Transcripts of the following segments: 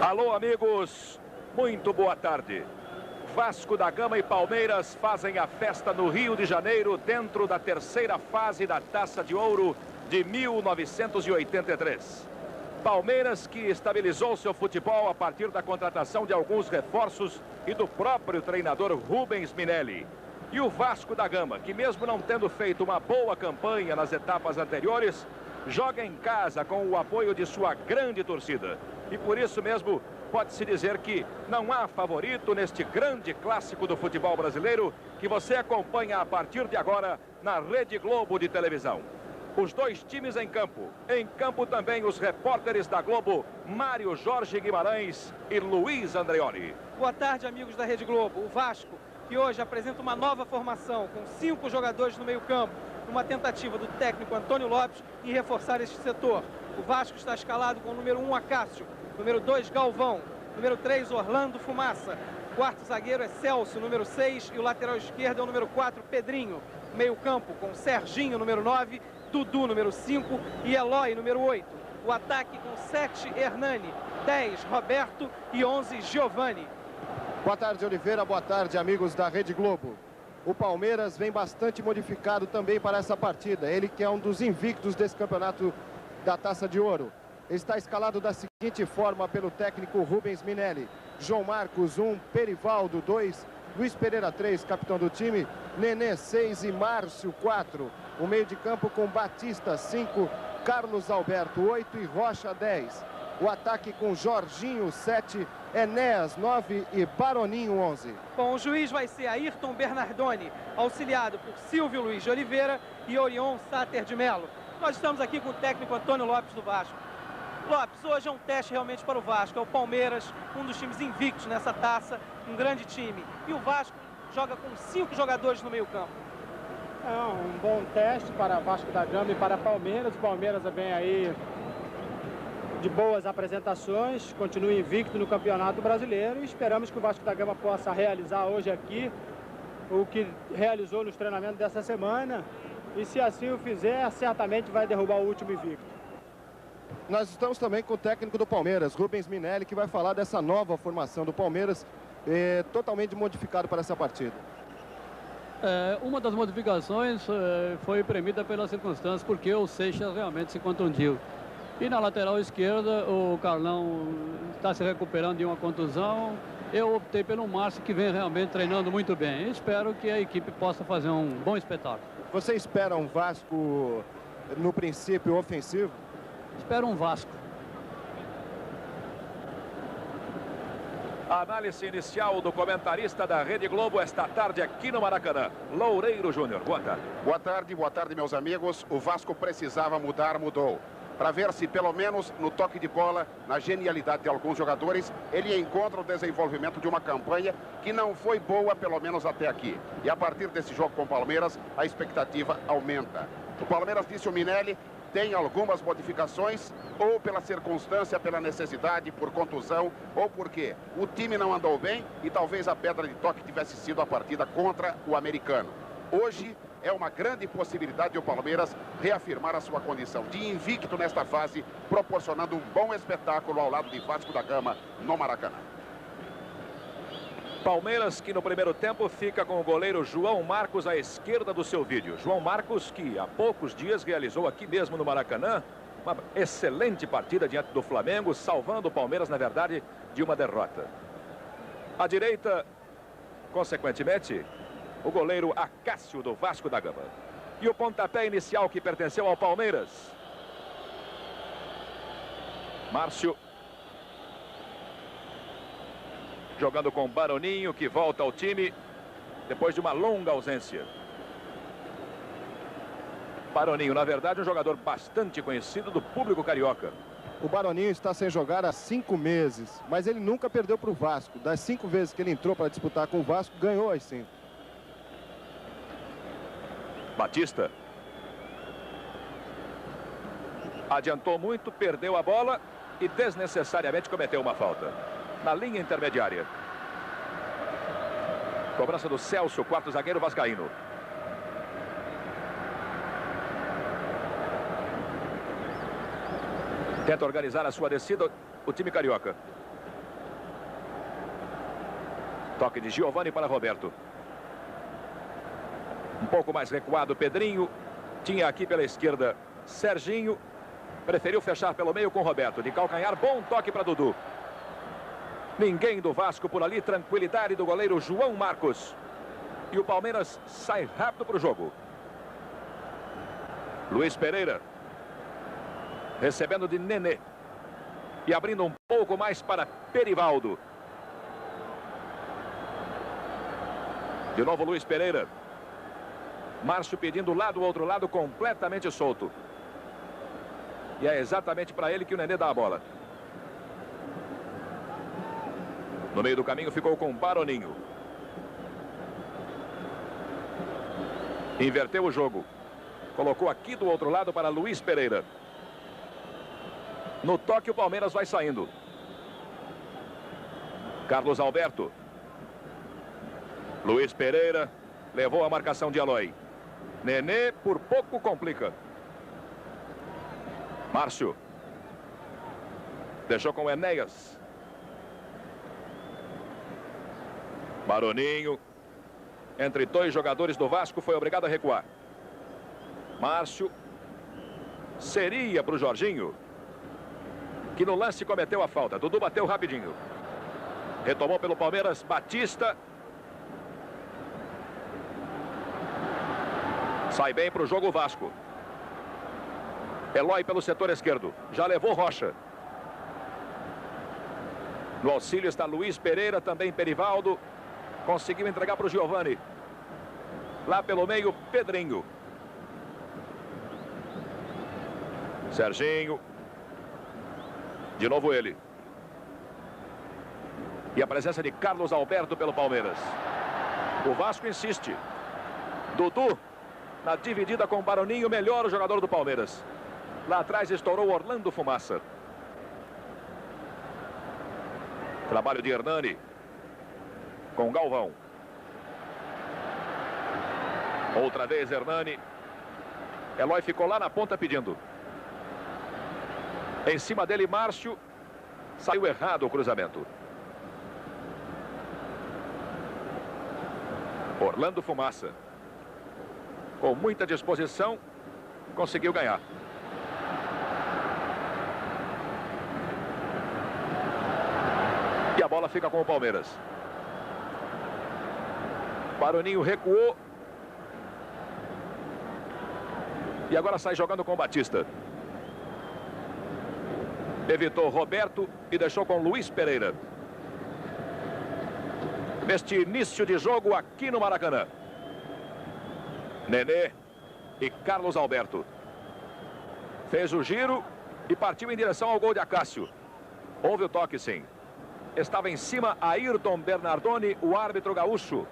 Alô, amigos, muito boa tarde. Vasco da Gama e Palmeiras fazem a festa no Rio de Janeiro dentro da terceira fase da Taça de Ouro de 1983. Palmeiras que estabilizou seu futebol a partir da contratação de alguns reforços e do próprio treinador Rubens Minelli. E o Vasco da Gama, que mesmo não tendo feito uma boa campanha nas etapas anteriores, joga em casa com o apoio de sua grande torcida. E por isso mesmo pode-se dizer que não há favorito neste grande clássico do futebol brasileiro que você acompanha a partir de agora na Rede Globo de televisão. Os dois times em campo. Em campo também os repórteres da Globo, Mário Jorge Guimarães e Luiz Andreoli. Boa tarde, amigos da Rede Globo. O Vasco, que hoje apresenta uma nova formação com 5 jogadores no meio-campo, numa tentativa do técnico Antônio Lopes em reforçar este setor. O Vasco está escalado com o número 1, Acácio, número 2, Galvão, número 3, Orlando Fumaça, quarto zagueiro é Celso, número 6, e o lateral esquerdo é o número 4, Pedrinho. Meio-campo com Serginho, número 9, Dudu, número 5 e Eloy, número 8. O ataque com 7, Hernani, 10, Roberto e 11, Giovani. Boa tarde, Oliveira. Boa tarde, amigos da Rede Globo. O Palmeiras vem bastante modificado também para essa partida. Ele que é um dos invictos desse campeonato da Taça de Ouro. Está escalado da seguinte forma pelo técnico Rubens Minelli. João Marcos, 1, Perivaldo, 2, Luiz Pereira, 3, capitão do time, Nenê, 6 e Márcio, 4. O meio de campo com Batista, 5, Carlos Alberto, 8 e Rocha, 10. O ataque com Jorginho, 7, Enéas, 9 e Baroninho, 11. Bom, o juiz vai ser Ayrton Bernardoni, auxiliado por Silvio Luiz de Oliveira e Orion Sater de Melo. Nós estamos aqui com o técnico Antônio Lopes do Vasco. Lopes, hoje é um teste realmente para o Vasco. É o Palmeiras, um dos times invictos nessa taça, um grande time. E o Vasco joga com 5 jogadores no meio-campo. É um bom teste para Vasco da Gama e para Palmeiras. O Palmeiras vem aí de boas apresentações, continua invicto no Campeonato Brasileiro e esperamos que o Vasco da Gama possa realizar hoje aqui o que realizou nos treinamentos dessa semana e se assim o fizer, certamente vai derrubar o último invicto. Nós estamos também com o técnico do Palmeiras, Rubens Minelli, que vai falar dessa nova formação do Palmeiras, totalmente modificado para essa partida. Uma das modificações foi premida pelas circunstâncias, porque o Seixas realmente se contundiu. E na lateral esquerda, o Carlão está se recuperando de uma contusão. Eu optei pelo Márcio, que vem realmente treinando muito bem. Espero que a equipe possa fazer um bom espetáculo. Você espera um Vasco, no princípio, ofensivo? Espero um Vasco. A análise inicial do comentarista da Rede Globo esta tarde aqui no Maracanã, Loureiro Júnior. Boa tarde. Boa tarde, meus amigos. O Vasco precisava mudar, mudou. Para ver se, pelo menos, no toque de bola, na genialidade de alguns jogadores, ele encontra o desenvolvimento de uma campanha que não foi boa, pelo menos até aqui. E a partir desse jogo com o Palmeiras, a expectativa aumenta. O Palmeiras, disse o Minelli, tem algumas modificações, ou pela circunstância, pela necessidade, por contusão, ou porque o time não andou bem e talvez a pedra de toque tivesse sido a partida contra o americano. Hoje é uma grande possibilidade de o Palmeiras reafirmar a sua condição de invicto nesta fase, proporcionando um bom espetáculo ao lado de Vasco da Gama no Maracanã. Palmeiras que no primeiro tempo fica com o goleiro João Marcos à esquerda do seu vídeo. João Marcos que há poucos dias realizou aqui mesmo no Maracanã uma excelente partida diante do Flamengo, salvando o Palmeiras, na verdade, de uma derrota. À direita, consequentemente, o goleiro Acácio do Vasco da Gama. E o pontapé inicial que pertenceu ao Palmeiras. Márcio. Jogando com Baroninho, que volta ao time depois de uma longa ausência. Baroninho, na verdade, um jogador bastante conhecido do público carioca. O Baroninho está sem jogar há 5 meses, mas ele nunca perdeu para o Vasco. Das 5 vezes que ele entrou para disputar com o Vasco, ganhou as 5. Batista. Adiantou muito, perdeu a bola e desnecessariamente cometeu uma falta. Na linha intermediária. Cobrança do Celso, quarto zagueiro vascaíno. Tenta organizar a sua descida o time carioca. Toque de Giovani para Roberto. Um pouco mais recuado, Pedrinho. Tinha aqui pela esquerda Serginho. Preferiu fechar pelo meio com Roberto. De calcanhar, bom toque para Dudu. Ninguém do Vasco por ali. Tranquilidade do goleiro João Marcos. E o Palmeiras sai rápido para o jogo. Luiz Pereira. Recebendo de Nenê. E abrindo um pouco mais para Perivaldo. De novo Luiz Pereira. Márcio pedindo lá do outro lado, completamente solto. E é exatamente para ele que o Nenê dá a bola. No meio do caminho ficou com Baroninho. Inverteu o jogo. Colocou aqui do outro lado para Luiz Pereira. No toque o Palmeiras vai saindo. Carlos Alberto. Luiz Pereira levou a marcação de Aloy. Nenê por pouco complica. Márcio. Deixou com Enéas. Baroninho. Entre dois jogadores do Vasco foi obrigado a recuar. Márcio. Seria para o Jorginho, que no lance cometeu a falta. Dudu bateu rapidinho. Retomou pelo Palmeiras Batista. Sai bem para o jogo o Vasco. Eloy pelo setor esquerdo. Já levou Rocha. No auxílio está Luiz Pereira, também Perivaldo. Conseguiu entregar para o Giovani. Lá pelo meio, Pedrinho. Serginho. De novo ele. E a presença de Carlos Alberto pelo Palmeiras. O Vasco insiste. Dudu. Na dividida com o Baroninho, melhor o jogador do Palmeiras. Lá atrás estourou Orlando Fumaça. Trabalho de Hernani. Com Galvão. Outra vez Hernani. Eloy ficou lá na ponta pedindo. Em cima dele Márcio. Saiu errado o cruzamento. Orlando Fumaça. Com muita disposição, conseguiu ganhar. E a bola fica com o Palmeiras. Baroninho recuou. E agora sai jogando com o Batista. Evitou Roberto e deixou com Luiz Pereira. Neste início de jogo aqui no Maracanã. Nenê e Carlos Alberto. Fez o giro e partiu em direção ao gol de Acácio. Houve o toque, sim. Estava em cima Ayrton Bernardoni, o árbitro gaúcho,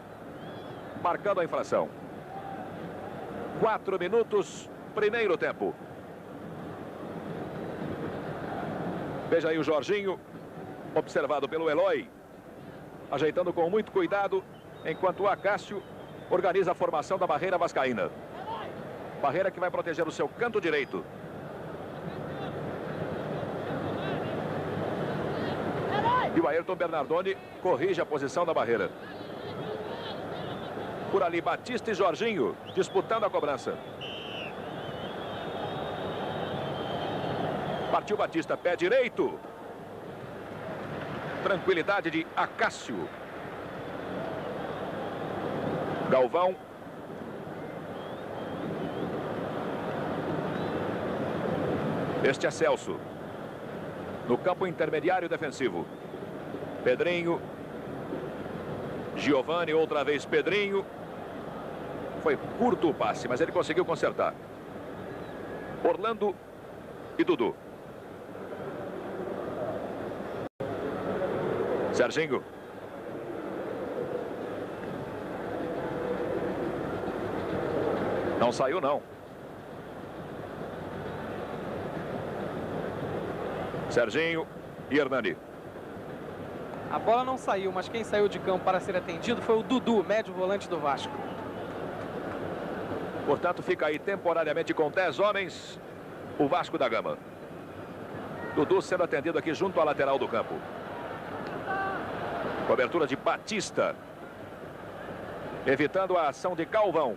marcando a infração. 4 minutos, primeiro tempo. Veja aí o Jorginho, observado pelo Eloy, ajeitando com muito cuidado, enquanto o Acácio organiza a formação da barreira vascaína. Barreira que vai proteger o seu canto direito. E o Ayrton Bernardoni corrige a posição da barreira. Por ali Batista e Jorginho disputando a cobrança. Partiu Batista, pé direito. Tranquilidade de Acácio. Galvão. Este é Celso. No campo intermediário defensivo. Pedrinho. Giovani, outra vez Pedrinho. Foi curto o passe, mas ele conseguiu consertar. Orlando e Dudu. Serginho. Não saiu, não. Serginho e Hernani. A bola não saiu, mas quem saiu de campo para ser atendido foi o Dudu, médio volante do Vasco. Portanto, fica aí temporariamente com 10 homens o Vasco da Gama. Dudu sendo atendido aqui junto à lateral do campo. Cobertura de Batista. Evitando a ação de Galvão.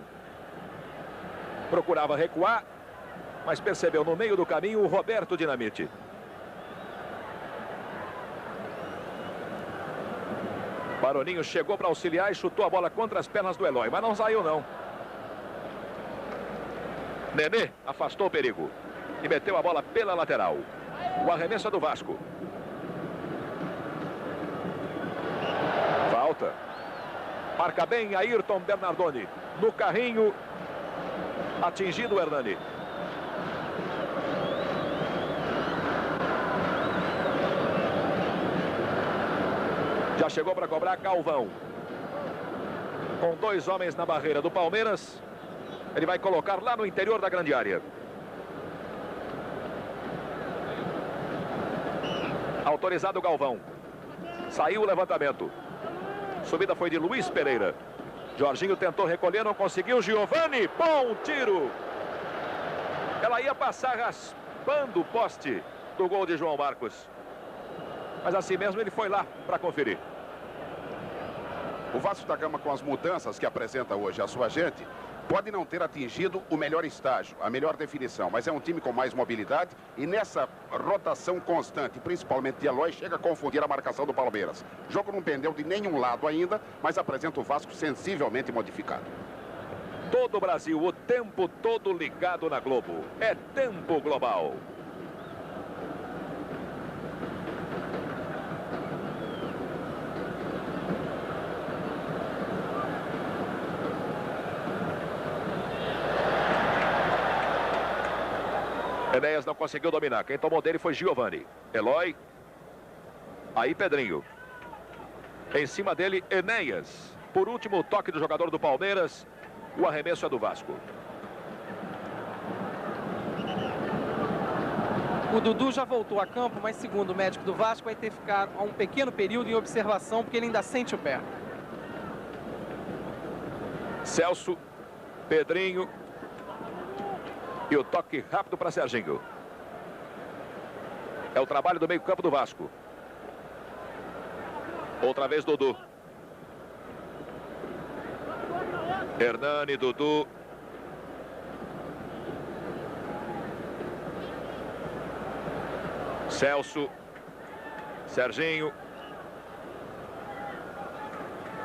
Procurava recuar, mas percebeu no meio do caminho o Roberto Dinamite. Baroninho chegou para auxiliar e chutou a bola contra as pernas do Eloy, mas não saiu não. Nenê afastou o perigo e meteu a bola pela lateral. O arremesso é do Vasco. Falta. Marca bem Ayrton Bernardoni. No carrinho, atingido o Hernani. Já chegou para cobrar Galvão. Com 2 homens na barreira do Palmeiras, ele vai colocar lá no interior da grande área. Autorizado o Galvão. Saiu o levantamento. Subida foi de Luiz Pereira. Jorginho tentou recolher, não conseguiu. Giovani, bom tiro. Ela ia passar raspando o poste do gol de João Marcos. Mas assim mesmo ele foi lá para conferir. O Vasco da Gama, com as mudanças que apresenta hoje a sua gente, pode não ter atingido o melhor estágio, a melhor definição, mas é um time com mais mobilidade e nessa rotação constante, principalmente de Eloy, chega a confundir a marcação do Palmeiras. O jogo não pendeu de nenhum lado ainda, mas apresenta o Vasco sensivelmente modificado. Todo o Brasil, o tempo todo ligado na Globo. É tempo global. Enéas não conseguiu dominar. Quem tomou dele foi Giovani. Eloy. Aí Pedrinho. Em cima dele, Enéas. Por último, o toque do jogador do Palmeiras. O arremesso é do Vasco. O Dudu já voltou a campo, mas segundo o médico do Vasco, vai ter que ficar um pequeno período em observação, porque ele ainda sente o pé. Celso. Pedrinho. E o toque rápido para Serginho. É o trabalho do meio-campo do Vasco. Outra vez Dudu. Hernani, Dudu. Celso. Serginho.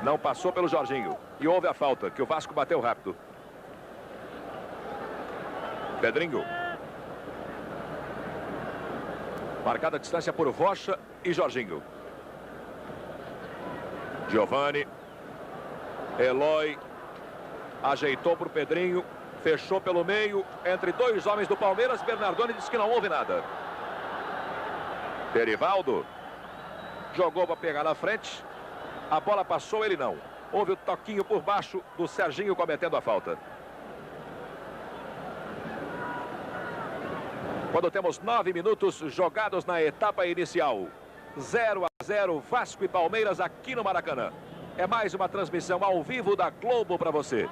Não passou pelo Jorginho. E houve a falta, que o Vasco bateu rápido. Pedrinho. Marcada a distância por Rocha e Jorginho. Giovani. Eloy. Ajeitou para o Pedrinho. Fechou pelo meio. Entre 2 homens do Palmeiras. Bernardoni disse que não houve nada. Perivaldo. Jogou para pegar na frente. A bola passou, ele não. Houve o toquinho por baixo do Serginho cometendo a falta. Quando temos 9 minutos jogados na etapa inicial. 0-0, Vasco e Palmeiras aqui no Maracanã. É mais uma transmissão ao vivo da Globo para você.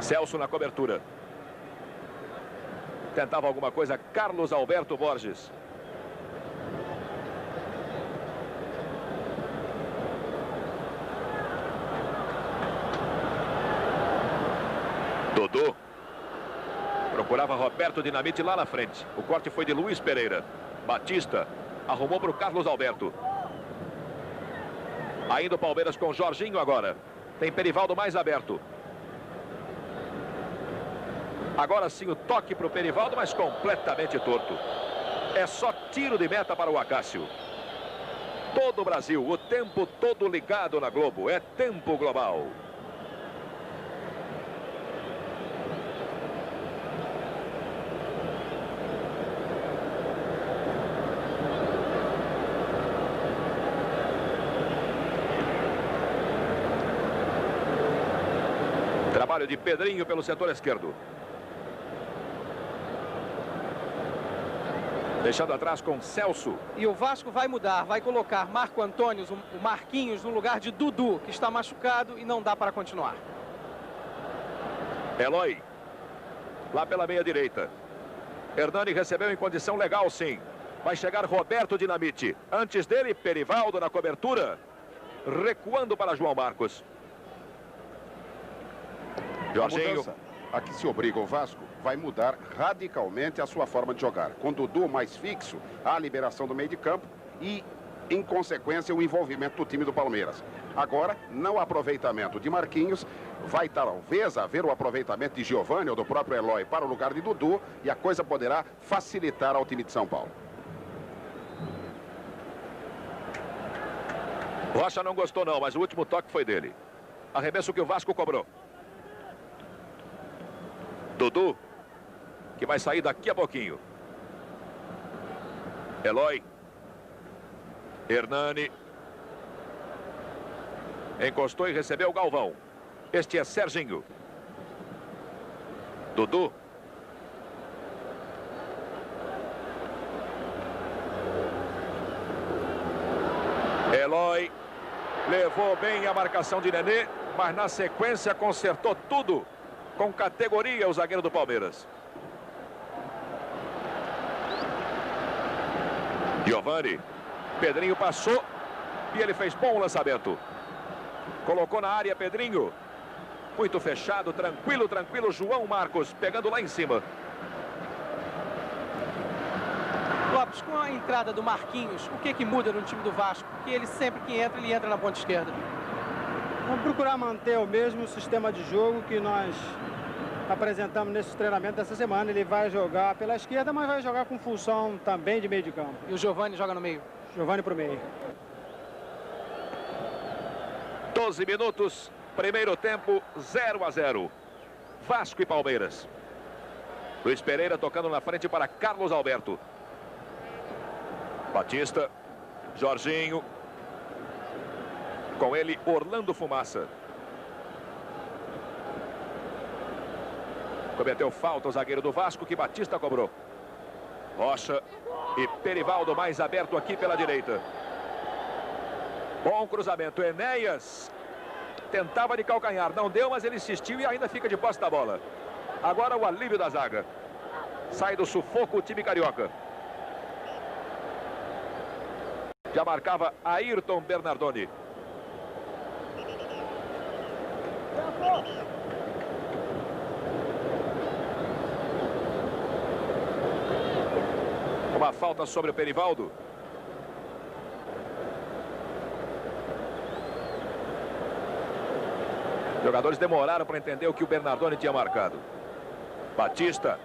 Celso na cobertura. Tentava alguma coisa Carlos Alberto Borges. Dudu. Procurava Roberto Dinamite lá na frente. O corte foi de Luiz Pereira. Batista arrumou para o Carlos Alberto. Ainda o Palmeiras com Jorginho agora. Tem Perivaldo mais aberto. Agora sim o toque para o Perivaldo, mas completamente torto. É só tiro de meta para o Acácio. Todo o Brasil, o tempo todo ligado na Globo. É tempo global. Trabalho de Pedrinho pelo setor esquerdo. Deixando atrás com Celso. E o Vasco vai mudar, vai colocar Marco Antônio, o Marquinhos, no lugar de Dudu, que está machucado e não dá para continuar. Eloy. Lá pela meia direita. Hernani recebeu em condição legal, sim. Vai chegar Roberto Dinamite. Antes dele, Perivaldo na cobertura. Recuando para João Marcos. Jorginho. A que se obriga o Vasco vai mudar radicalmente a sua forma de jogar. Com Dudu mais fixo, a liberação do meio de campo e, em consequência, o envolvimento do time do Palmeiras. Agora, não aproveitamento de Marquinhos, vai talvez haver o aproveitamento de Giovani ou do próprio Eloy para o lugar de Dudu e a coisa poderá facilitar ao time de São Paulo. Rocha não gostou não, mas o último toque foi dele. Arremesso que o Vasco cobrou. Dudu, que vai sair daqui a pouquinho. Eloy. Hernani. Encostou e recebeu o Galvão. Este é Serginho. Dudu. Eloy. Levou bem a marcação de Nenê, mas na sequência consertou tudo. Com categoria o zagueiro do Palmeiras. Giovani. Pedrinho passou e ele fez bom lançamento. Colocou na área Pedrinho. Muito fechado, tranquilo, tranquilo. João Marcos pegando lá em cima. Lopes, com a entrada do Marquinhos, o que muda no time do Vasco? Porque ele sempre que entra, ele entra na ponta esquerda. Vamos procurar manter o mesmo sistema de jogo que nós apresentamos nesse treinamento dessa semana. Ele vai jogar pela esquerda, mas vai jogar com função também de meio de campo. E o Giovani joga no meio? Giovani para o meio. 12 minutos, primeiro tempo, 0-0. Vasco e Palmeiras. Luiz Pereira tocando na frente para Carlos Alberto. Batista. Jorginho. Com ele, Orlando Fumaça. Cometeu falta o zagueiro do Vasco, que Batista cobrou. Rocha e Perivaldo mais aberto aqui pela direita. Bom cruzamento. Enéas tentava de calcanhar. Não deu, mas ele insistiu e ainda fica de posse da bola. Agora o alívio da zaga. Sai do sufoco o time carioca. Já marcava Ayrton Bernardoni. Uma falta sobre o Perivaldo. Os jogadores demoraram para entender o que o Bernardoni tinha marcado. Batista.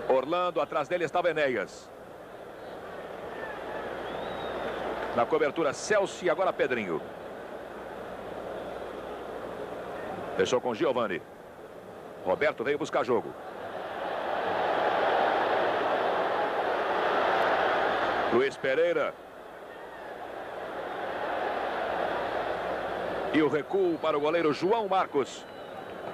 Orlando, atrás dele estava Enéas. Na cobertura, Celso e agora Pedrinho. Fechou com Giovani. Roberto veio buscar jogo. Luiz Pereira. E o recuo para o goleiro João Marcos.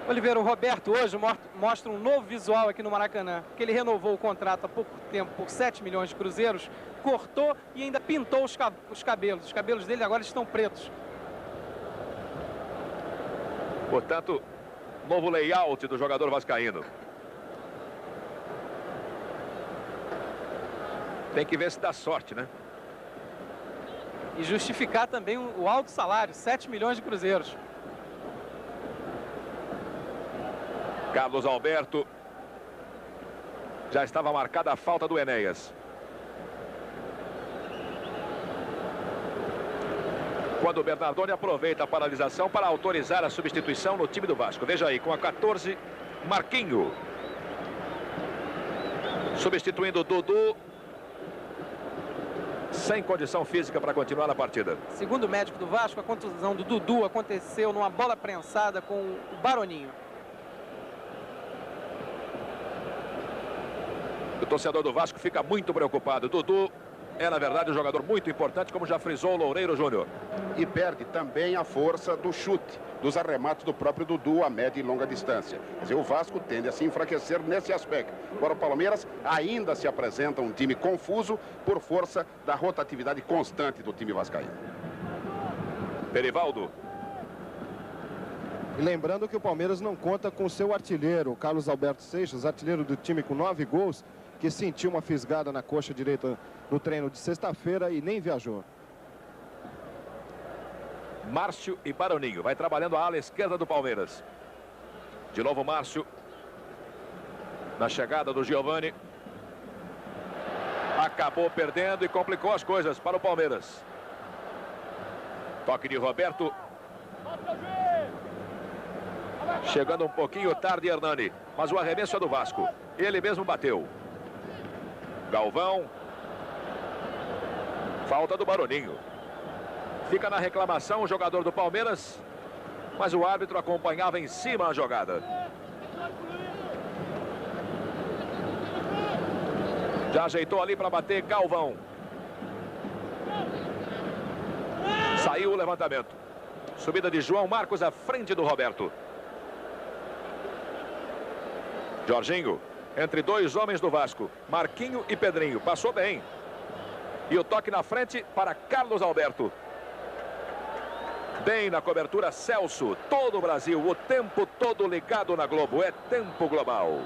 Oliveira, o Roberto hoje mostra um novo visual aqui no Maracanã. Que ele renovou o contrato há pouco tempo por 7 milhões de cruzeiros. Cortou e ainda pintou os cabelos. Os cabelos dele agora estão pretos. Portanto, novo layout do jogador vascaíno. Tem que ver se dá sorte, né? E justificar também o alto salário, 7 milhões de cruzeiros. Carlos Alberto. Já estava marcada a falta do Enéas. Quando o Bernardoni aproveita a paralisação para autorizar a substituição no time do Vasco. Veja aí, com a 14, Marquinho. Substituindo o Dudu. Sem condição física para continuar na partida. Segundo o médico do Vasco, a contusão do Dudu aconteceu numa bola prensada com o Baroninho. O torcedor do Vasco fica muito preocupado. Dudu é, na verdade, um jogador muito importante, como já frisou o Loureiro Júnior. E perde também a força do chute, dos arremates do próprio Dudu a média e longa distância. Quer dizer, o Vasco tende a se enfraquecer nesse aspecto. Agora o Palmeiras ainda se apresenta um time confuso por força da rotatividade constante do time vascaíno. Perivaldo. E lembrando que o Palmeiras não conta com seu artilheiro, o Carlos Alberto Seixas, artilheiro do time com 9 gols, que sentiu uma fisgada na coxa direita no treino de sexta-feira e nem viajou. Márcio e Baroninho. Vai trabalhando a ala esquerda do Palmeiras. De novo Márcio. Na chegada do Giovani. Acabou perdendo e complicou as coisas para o Palmeiras. Toque de Roberto. Chegando um pouquinho tarde Hernani. Mas o arremesso é do Vasco. Ele mesmo bateu. Galvão. Falta do Baroninho. Fica na reclamação o jogador do Palmeiras. Mas o árbitro acompanhava em cima a jogada. Já ajeitou ali para bater Galvão. Saiu o levantamento. Subida de João Marcos à frente do Roberto. Jorginho, entre dois homens do Vasco, Marquinho e Pedrinho. Passou bem. E o toque na frente para Carlos Alberto. Bem na cobertura Celso. Todo o Brasil, o tempo todo ligado na Globo. É tempo global.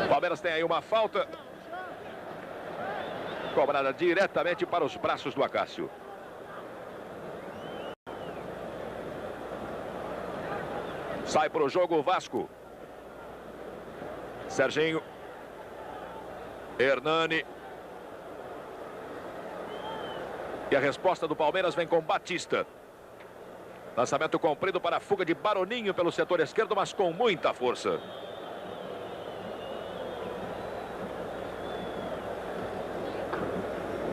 Palmeiras tem aí uma falta. Cobrada diretamente para os braços do Acácio. Sai para o jogo o Vasco. Serginho. Hernani. E a resposta do Palmeiras vem com Batista. Lançamento comprido para a fuga de Baroninho pelo setor esquerdo, mas com muita força.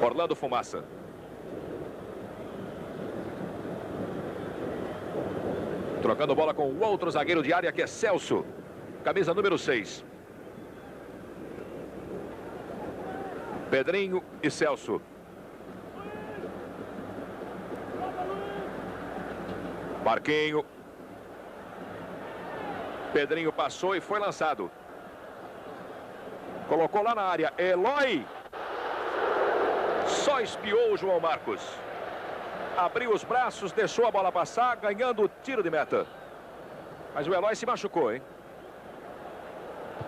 Orlando Fumaça. Trocando bola com o outro zagueiro de área, que é Celso. Camisa número 6. Pedrinho e Celso. Marquinho. Pedrinho passou e foi lançado. Colocou lá na área. Eloy. Só espiou o João Marcos. Abriu os braços, deixou a bola passar, ganhando o tiro de meta. Mas o Eloy se machucou, hein?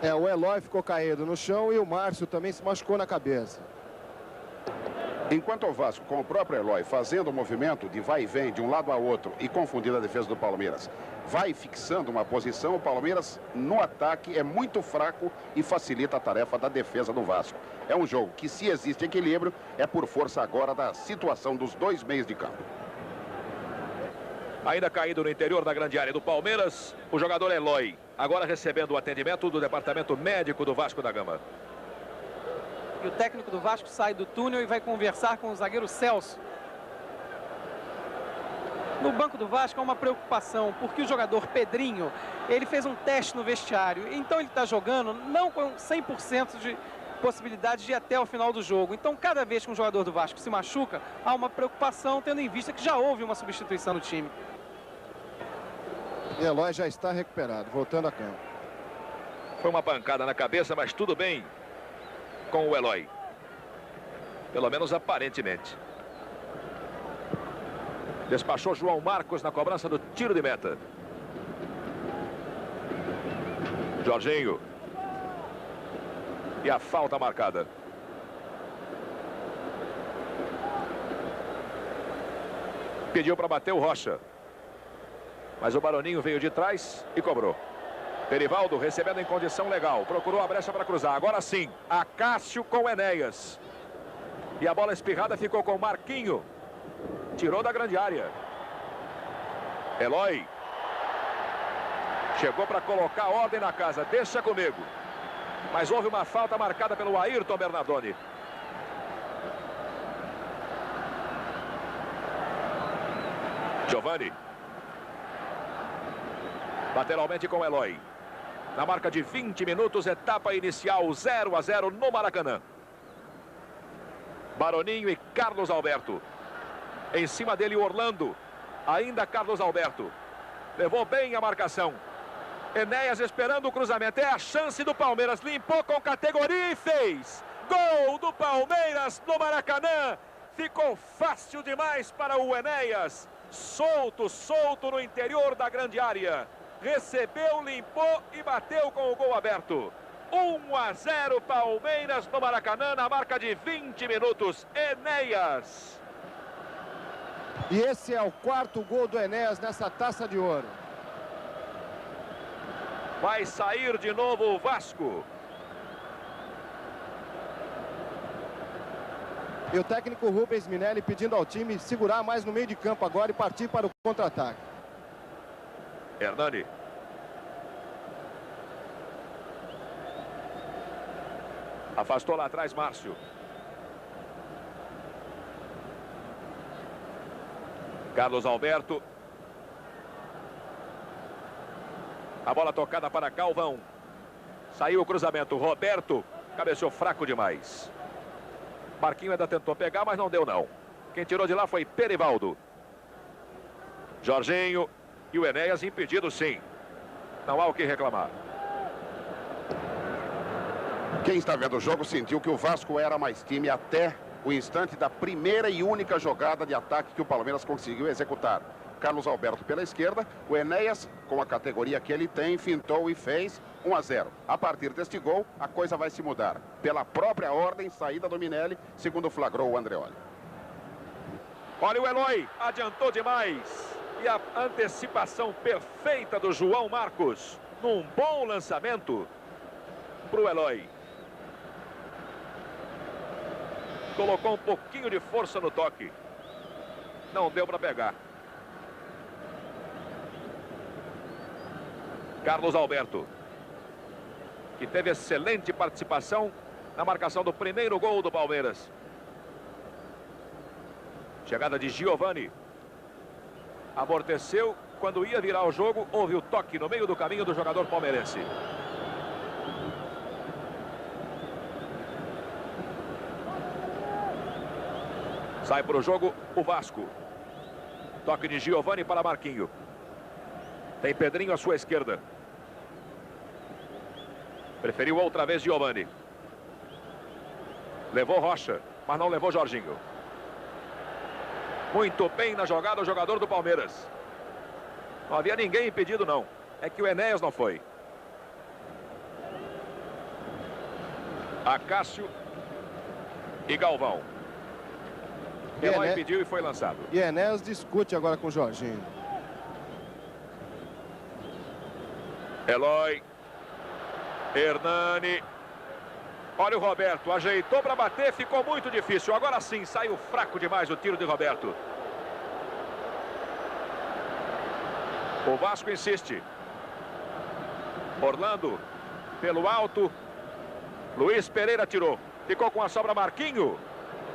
O Eloy ficou caído no chão e o Márcio também se machucou na cabeça. Enquanto o Vasco, com o próprio Eloy, fazendo o movimento de vai e vem de um lado a outro e confundindo a defesa do Palmeiras, vai fixando uma posição, o Palmeiras no ataque é muito fraco e facilita a tarefa da defesa do Vasco. É um jogo que, se existe equilíbrio, é por força agora da situação dos dois meios de campo. Ainda caído no interior da grande área do Palmeiras, o jogador Eloy, agora recebendo o atendimento do departamento médico do Vasco da Gama. E o técnico do Vasco sai do túnel e vai conversar com o zagueiro Celso. No banco do Vasco há uma preocupação, porque o jogador Pedrinho, ele fez um teste no vestiário. Então ele está jogando não com 100% de possibilidade de ir até o final do jogo. Então cada vez que um jogador do Vasco se machuca, há uma preocupação, tendo em vista que já houve uma substituição no time. E Eloy já está recuperado, voltando a campo. Foi uma pancada na cabeça, mas tudo bem com o Eloy. Pelo menos aparentemente. Despachou João Marcos na cobrança do tiro de meta. Jorginho. E a falta marcada. Pediu para bater o Rocha. Mas o Baroninho veio de trás e cobrou. Perivaldo recebendo em condição legal. Procurou a brecha para cruzar. Agora sim. Acácio com Enéas. E a bola espirrada ficou com Marquinho. Tirou da grande área. Eloy. Chegou para colocar ordem na casa. Deixa comigo. Mas houve uma falta marcada pelo Ayrton Bernardoni. Giovani. Lateralmente com Eloy. Na marca de 20 minutos, etapa inicial 0-0 no Maracanã. Baroninho e Carlos Alberto. Em cima dele Orlando. Ainda Carlos Alberto. Levou bem a marcação. Enéas esperando o cruzamento. É a chance do Palmeiras. Limpou com categoria e fez. Gol do Palmeiras no Maracanã. Ficou fácil demais para o Enéas. Solto no interior da grande área. Recebeu, limpou e bateu com o gol aberto. 1-0 Palmeiras no Maracanã na marca de 20 minutos. Enéas. E esse é o quarto gol do Enéas nessa Taça de Ouro. Vai sair de novo o Vasco. E o técnico Rubens Minelli pedindo ao time segurar mais no meio de campo agora e partir para o contra-ataque. Hernani. Afastou lá atrás Márcio. Carlos Alberto. A bola tocada para Galvão. Saiu o cruzamento. Roberto cabeceou fraco demais. Marquinho ainda tentou pegar, mas não deu não. Quem tirou de lá foi Perivaldo. Jorginho e o Enéas impedido sim. Não há o que reclamar. Quem está vendo o jogo sentiu que o Vasco era mais time até o instante da primeira e única jogada de ataque que o Palmeiras conseguiu executar. Carlos Alberto pela esquerda, o Enéas, com a categoria que ele tem, fintou e fez 1-0. A partir deste gol, a coisa vai se mudar. Pela própria ordem, saída do Minelli, segundo flagrou o Andreoli. Olha o Eloy, adiantou demais. E a antecipação perfeita do João Marcos. Num bom lançamento para o Eloy. Colocou um pouquinho de força no toque. Não deu para pegar. Carlos Alberto, que teve excelente participação na marcação do primeiro gol do Palmeiras. Chegada de Giovani. Amorteceu. Quando ia virar o jogo, houve o toque no meio do caminho do jogador palmeirense. Sai para o jogo o Vasco. Toque de Giovani para Marquinho. Tem Pedrinho à sua esquerda. Preferiu outra vez Giovani. Levou Rocha, mas não levou Jorginho. Muito bem na jogada o jogador do Palmeiras. Não havia ninguém impedido não. É que o Enéas não foi. Acácio e Galvão. Eloy pediu e foi lançado. E Enéas discute agora com o Jorginho. Eloy. Hernani. Olha o Roberto, ajeitou para bater, ficou muito difícil. Agora sim, saiu fraco demais o tiro de Roberto. O Vasco insiste. Orlando, pelo alto. Luiz Pereira tirou. Ficou com a sobra Marquinho.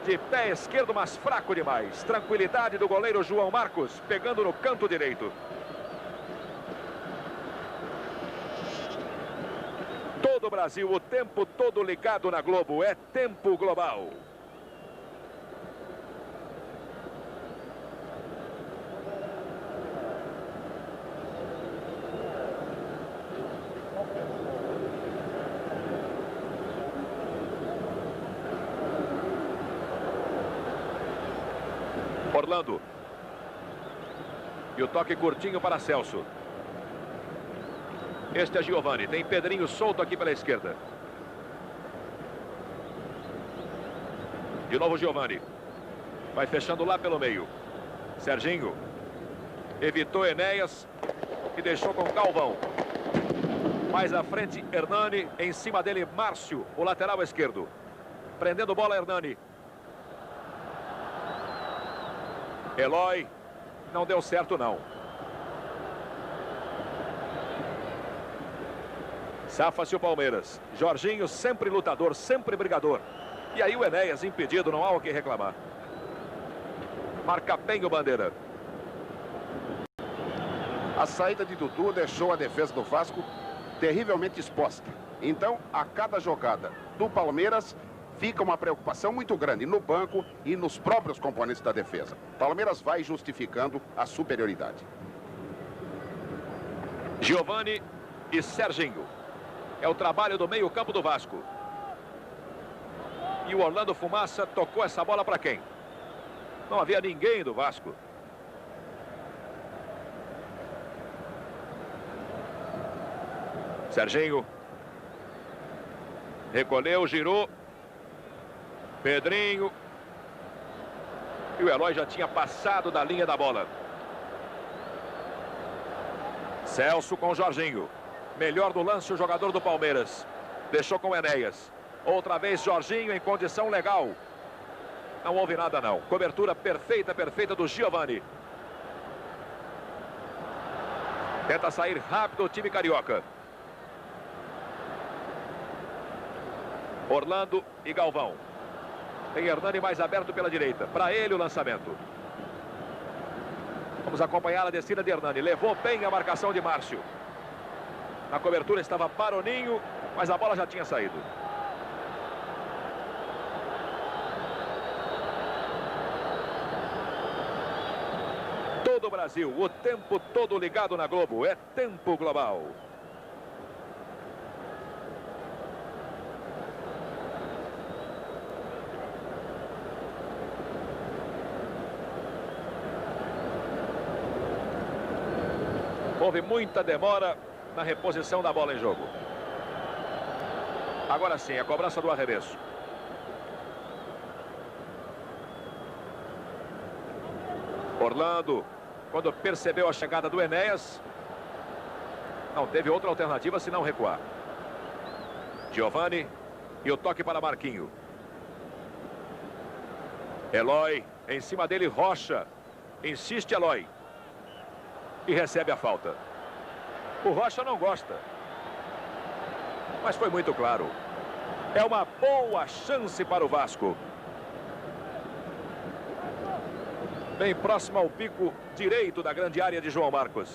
De pé esquerdo, mas fraco demais. Tranquilidade do goleiro João Marcos, pegando no canto direito. Todo o Brasil, o tempo todo ligado na Globo. É tempo global. Orlando. E o toque curtinho para Celso. Este é Giovani. Tem Pedrinho solto aqui pela esquerda. De novo Giovani. Vai fechando lá pelo meio. Serginho. Evitou Enéas. E deixou com Galvão. Mais à frente, Hernani. Em cima dele, Márcio, o lateral esquerdo. Prendendo bola, Hernani. Eloy. Não deu certo, não. Safa-se o Palmeiras. Jorginho sempre lutador, sempre brigador. E aí o Enéas impedido, não há o que reclamar. Marca bem o Bandeira. A saída de Dudu deixou a defesa do Vasco terrivelmente exposta. Então, a cada jogada do Palmeiras, fica uma preocupação muito grande no banco e nos próprios componentes da defesa. Palmeiras vai justificando a superioridade. Giovani e Serginho. É o trabalho do meio-campo do Vasco. E o Orlando Fumaça tocou essa bola para quem? Não havia ninguém do Vasco. Serginho. Recolheu, girou. Pedrinho. E o Eloy já tinha passado da linha da bola. Celso com o Jorginho. Melhor do lance o jogador do Palmeiras. Deixou com o Enéas. Outra vez Jorginho em condição legal. Não houve nada não. Cobertura perfeita, perfeita do Giovani. Tenta sair rápido o time carioca. Orlando e Galvão. Tem Hernani mais aberto pela direita. Para ele o lançamento. Vamos acompanhar a descida de Hernani. Levou bem a marcação de Márcio. Na cobertura estava Baroninho, mas a bola já tinha saído. Todo o Brasil, o tempo todo ligado na Globo. É tempo global. Houve muita demora na reposição da bola em jogo. Agora sim, a cobrança do arremesso. Orlando, quando percebeu a chegada do Enéas, não teve outra alternativa senão recuar. Giovani e o toque para Marquinho. Eloy, em cima dele Rocha. Insiste Eloy. E recebe a falta. O Rocha não gosta. Mas foi muito claro. É uma boa chance para o Vasco. Bem próximo ao bico direito da grande área de João Marcos.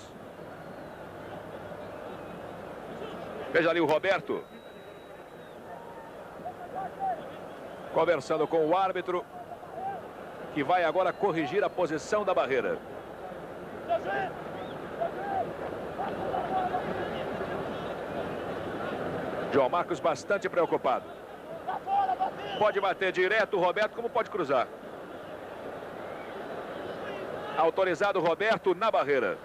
Veja ali o Roberto. Conversando com o árbitro, que vai agora corrigir a posição da barreira. João Marcos bastante preocupado. Pode bater direto o Roberto, como pode cruzar. Autorizado o Roberto na barreira.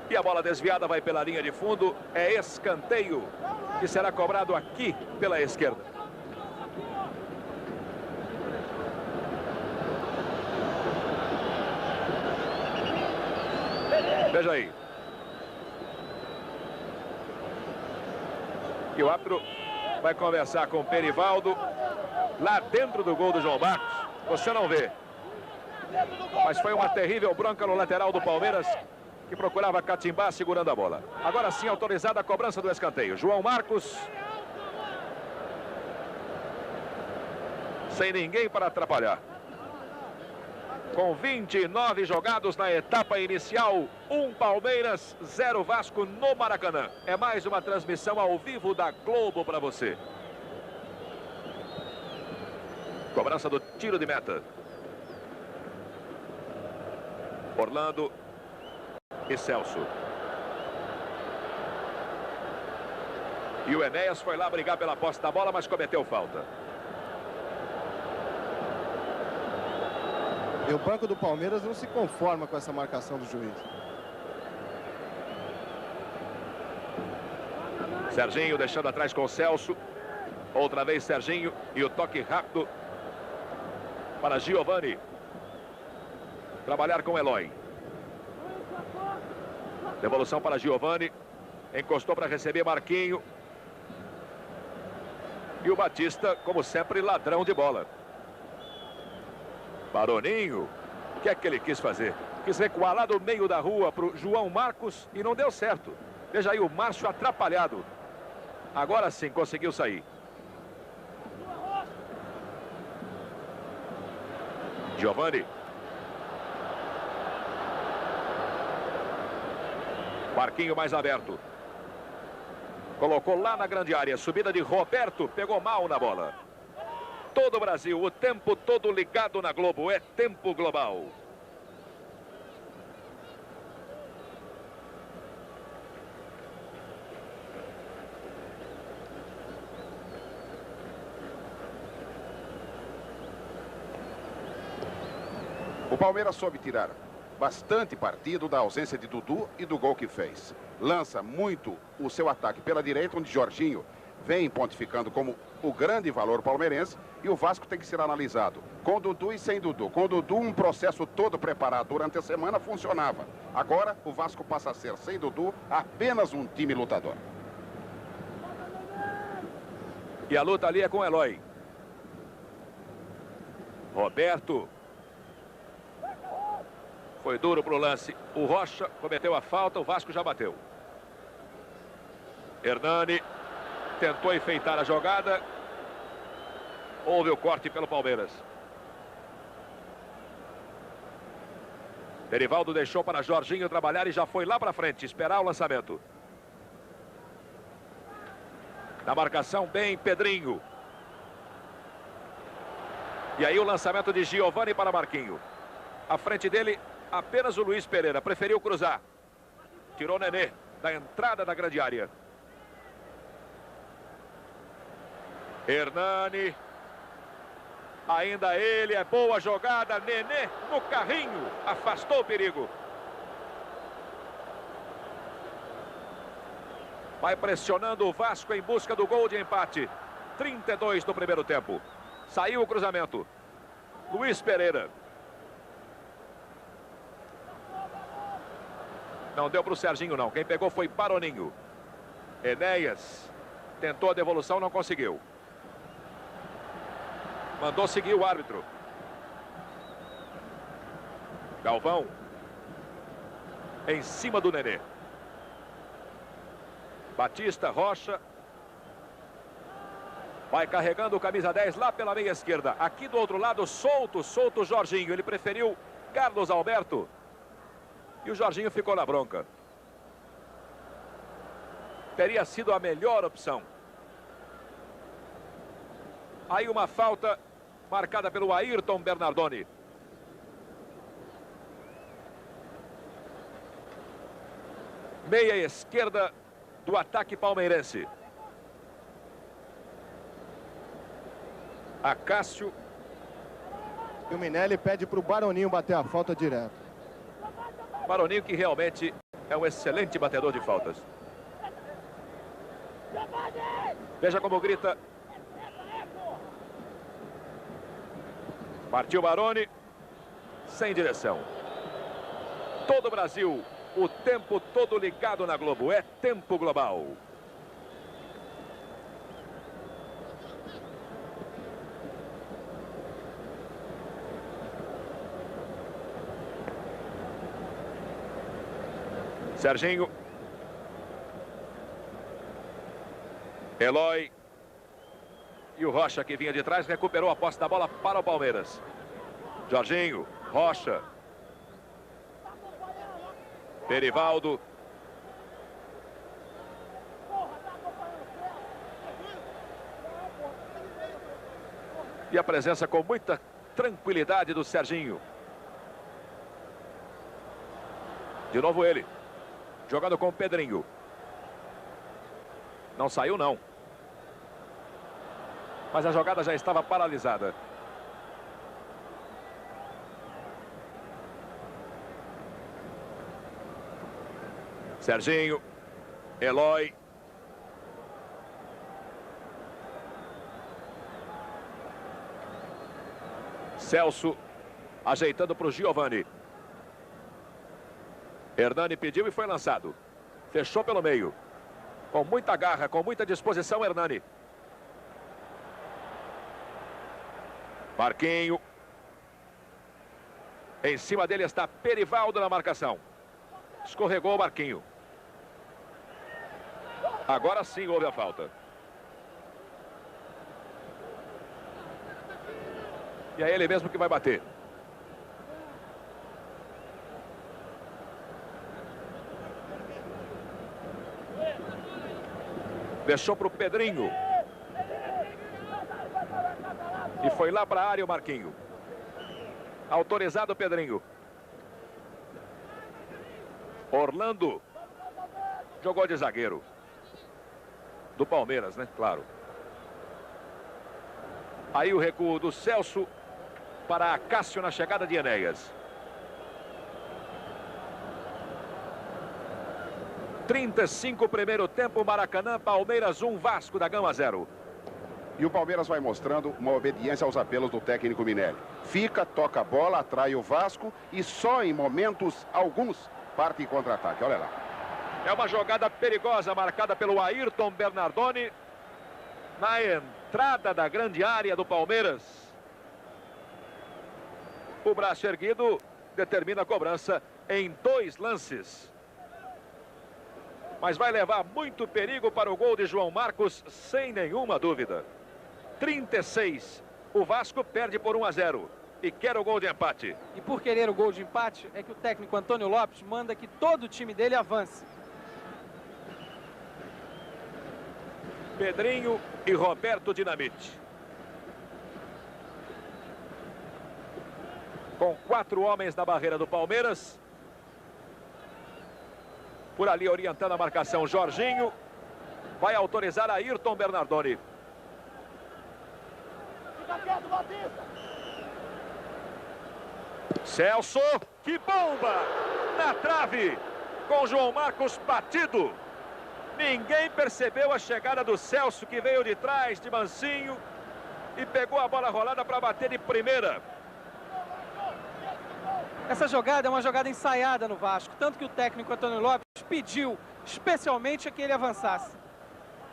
E a bola desviada vai pela linha de fundo. É escanteio que será cobrado aqui pela esquerda. Veja aí. E o árbitro vai conversar com o Perivaldo lá dentro do gol do João Marcos. Você não vê. Mas foi uma terrível bronca no lateral do Palmeiras, que procurava catimbar segurando a bola. Agora sim autorizada a cobrança do escanteio. João Marcos. Sem ninguém para atrapalhar. Com 29 jogados na etapa inicial, 1 Palmeiras, 0 Vasco no Maracanã. É mais uma transmissão ao vivo da Globo para você. Cobrança do tiro de meta. Orlando e Celso. E o Enéas foi lá brigar pela posse da bola, mas cometeu falta. E o banco do Palmeiras não se conforma com essa marcação do juiz. Serginho deixando atrás com o Celso. Outra vez Serginho e o toque rápido para Giovani. Trabalhar com Eloy. Devolução para Giovani. Encostou para receber Marquinho. E o Batista, como sempre, ladrão de bola. Baroninho, o que é que ele quis fazer? Quis recuar lá do meio da rua para o João Marcos e não deu certo. Veja aí o Márcio atrapalhado. Agora sim conseguiu sair. Giovani. Marquinho mais aberto. Colocou lá na grande área. Subida de Roberto. Pegou mal na bola. Todo o Brasil, o tempo todo ligado na Globo. É tempo global. O Palmeiras soube tirar bastante partido da ausência de Dudu e do gol que fez. Lança muito o seu ataque pela direita, onde Jorginho vem pontificando como o grande valor palmeirense, e o Vasco tem que ser analisado com Dudu e sem Dudu. Com Dudu, um processo todo preparado durante a semana funcionava. Agora, o Vasco passa a ser, sem Dudu, apenas um time lutador. E a luta ali é com Eloy. Roberto. Foi duro pro lance. O Rocha cometeu a falta, o Vasco já bateu. Hernani tentou enfeitar a jogada. Houve o corte pelo Palmeiras. Derivaldo deixou para Jorginho trabalhar e já foi lá para frente, esperar o lançamento. Na marcação, bem, Pedrinho. E aí o lançamento de Giovani para Marquinho. À frente dele, apenas o Luiz Pereira. Preferiu cruzar. Tirou Nenê da entrada da grande área. Hernani. Ainda ele, é boa jogada. Nenê no carrinho. Afastou o perigo. Vai pressionando o Vasco em busca do gol de empate. 32 do primeiro tempo. Saiu o cruzamento. Luiz Pereira. Não deu para o Serginho, não. Quem pegou foi Baroninho. Enéas tentou a devolução, não conseguiu. Mandou seguir o árbitro. Galvão. Em cima do Nenê. Batista, Rocha. Vai carregando o camisa 10 lá pela meia esquerda. Aqui do outro lado, solto o Jorginho. Ele preferiu Carlos Alberto. E o Jorginho ficou na bronca. Teria sido a melhor opção. Aí uma falta marcada pelo Ayrton Bernardoni. Meia esquerda do ataque palmeirense. Acácio. E o Minelli pede para o Baroninho bater a falta direto. Baroninho, que realmente é um excelente batedor de faltas. Veja como grita. Partiu Baroni. Sem direção. Todo o Brasil, o tempo todo ligado na Globo. É tempo global. Serginho. Eloy. E o Rocha, que vinha de trás, recuperou a posse da bola para o Palmeiras. Jorginho, Rocha. Derivaldo. E a presença com muita tranquilidade do Serginho. De novo ele. Jogando com o Pedrinho. Não saiu, não. Mas a jogada já estava paralisada. Serginho. Eloy. Celso. Ajeitando para o Giovani. Hernani pediu e foi lançado. Fechou pelo meio. Com muita garra, com muita disposição, Hernani. Marquinho. Em cima dele está Perivaldo na marcação. Escorregou o Marquinho. Agora sim houve a falta. E é ele mesmo que vai bater. Deixou para o Pedrinho. E foi lá para a área o Marquinho. Autorizado o Pedrinho. Orlando. Jogou de zagueiro. Do Palmeiras, né? Claro. Aí o recuo do Celso para Acácio na chegada de Enéas. 35 primeiro tempo, Maracanã, Palmeiras 1, Vasco da Gama 0. E o Palmeiras vai mostrando uma obediência aos apelos do técnico Minelli. Fica, toca a bola, atrai o Vasco e só em momentos alguns parte em contra-ataque. Olha lá. É uma jogada perigosa marcada pelo Ayrton Bernardoni na entrada da grande área do Palmeiras. O braço erguido determina a cobrança em 2 lances. Mas vai levar muito perigo para o gol de João Marcos, sem nenhuma dúvida. 36. O Vasco perde por 1-0 e quer o gol de empate. E por querer o gol de empate, é que o técnico Antônio Lopes manda que todo o time dele avance. Pedrinho e Roberto Dinamite. Com 4 homens na barreira do Palmeiras. Por ali orientando a marcação, Jorginho. Vai autorizar Ayrton Bernardoni. Celso, que bomba! Na trave, com João Marcos batido. Ninguém percebeu a chegada do Celso, que veio de trás, de mansinho, e pegou a bola rolada para bater de primeira. Essa jogada é uma jogada ensaiada no Vasco, tanto que o técnico Antônio Lopes pediu especialmente a que ele avançasse.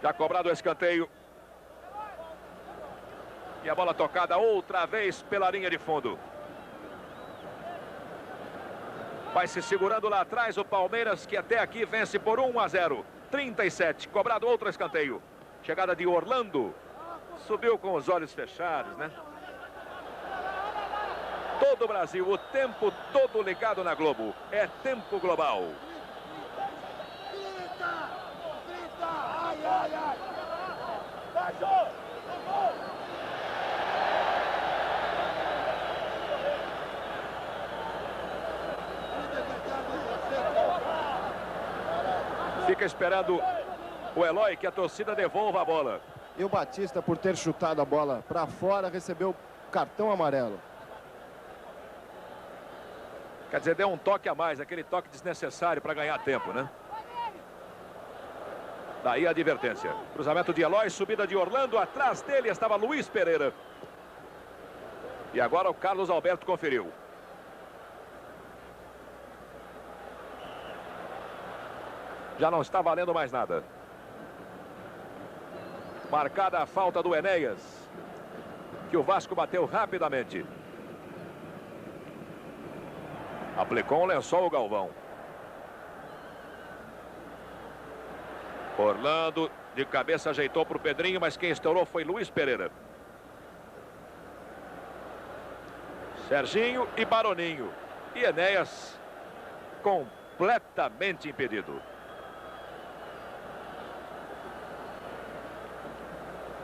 Já cobrado o escanteio. E a bola tocada outra vez pela linha de fundo. Vai se segurando lá atrás o Palmeiras, que até aqui vence por 1-0. 37, cobrado outro escanteio. Chegada de Orlando. Subiu com os olhos fechados, né? Todo o Brasil, o tempo todo ligado na Globo. É tempo global. Ai, ai, ai. Fica esperando o Eloy que a torcida devolva a bola. E o Batista, por ter chutado a bola para fora, recebeu cartão amarelo. Quer dizer, deu um toque a mais, aquele toque desnecessário para ganhar tempo, né? Daí a advertência. Cruzamento de Eloy, subida de Orlando, atrás dele estava Luiz Pereira. E agora o Carlos Alberto conferiu. Já não está valendo mais nada. Marcada a falta do Enéas, que o Vasco bateu rapidamente. Aplicou um lençol o Galvão. Orlando de cabeça ajeitou para o Pedrinho, mas quem estourou foi Luiz Pereira. Serginho e Baroninho. E Enéas completamente impedido.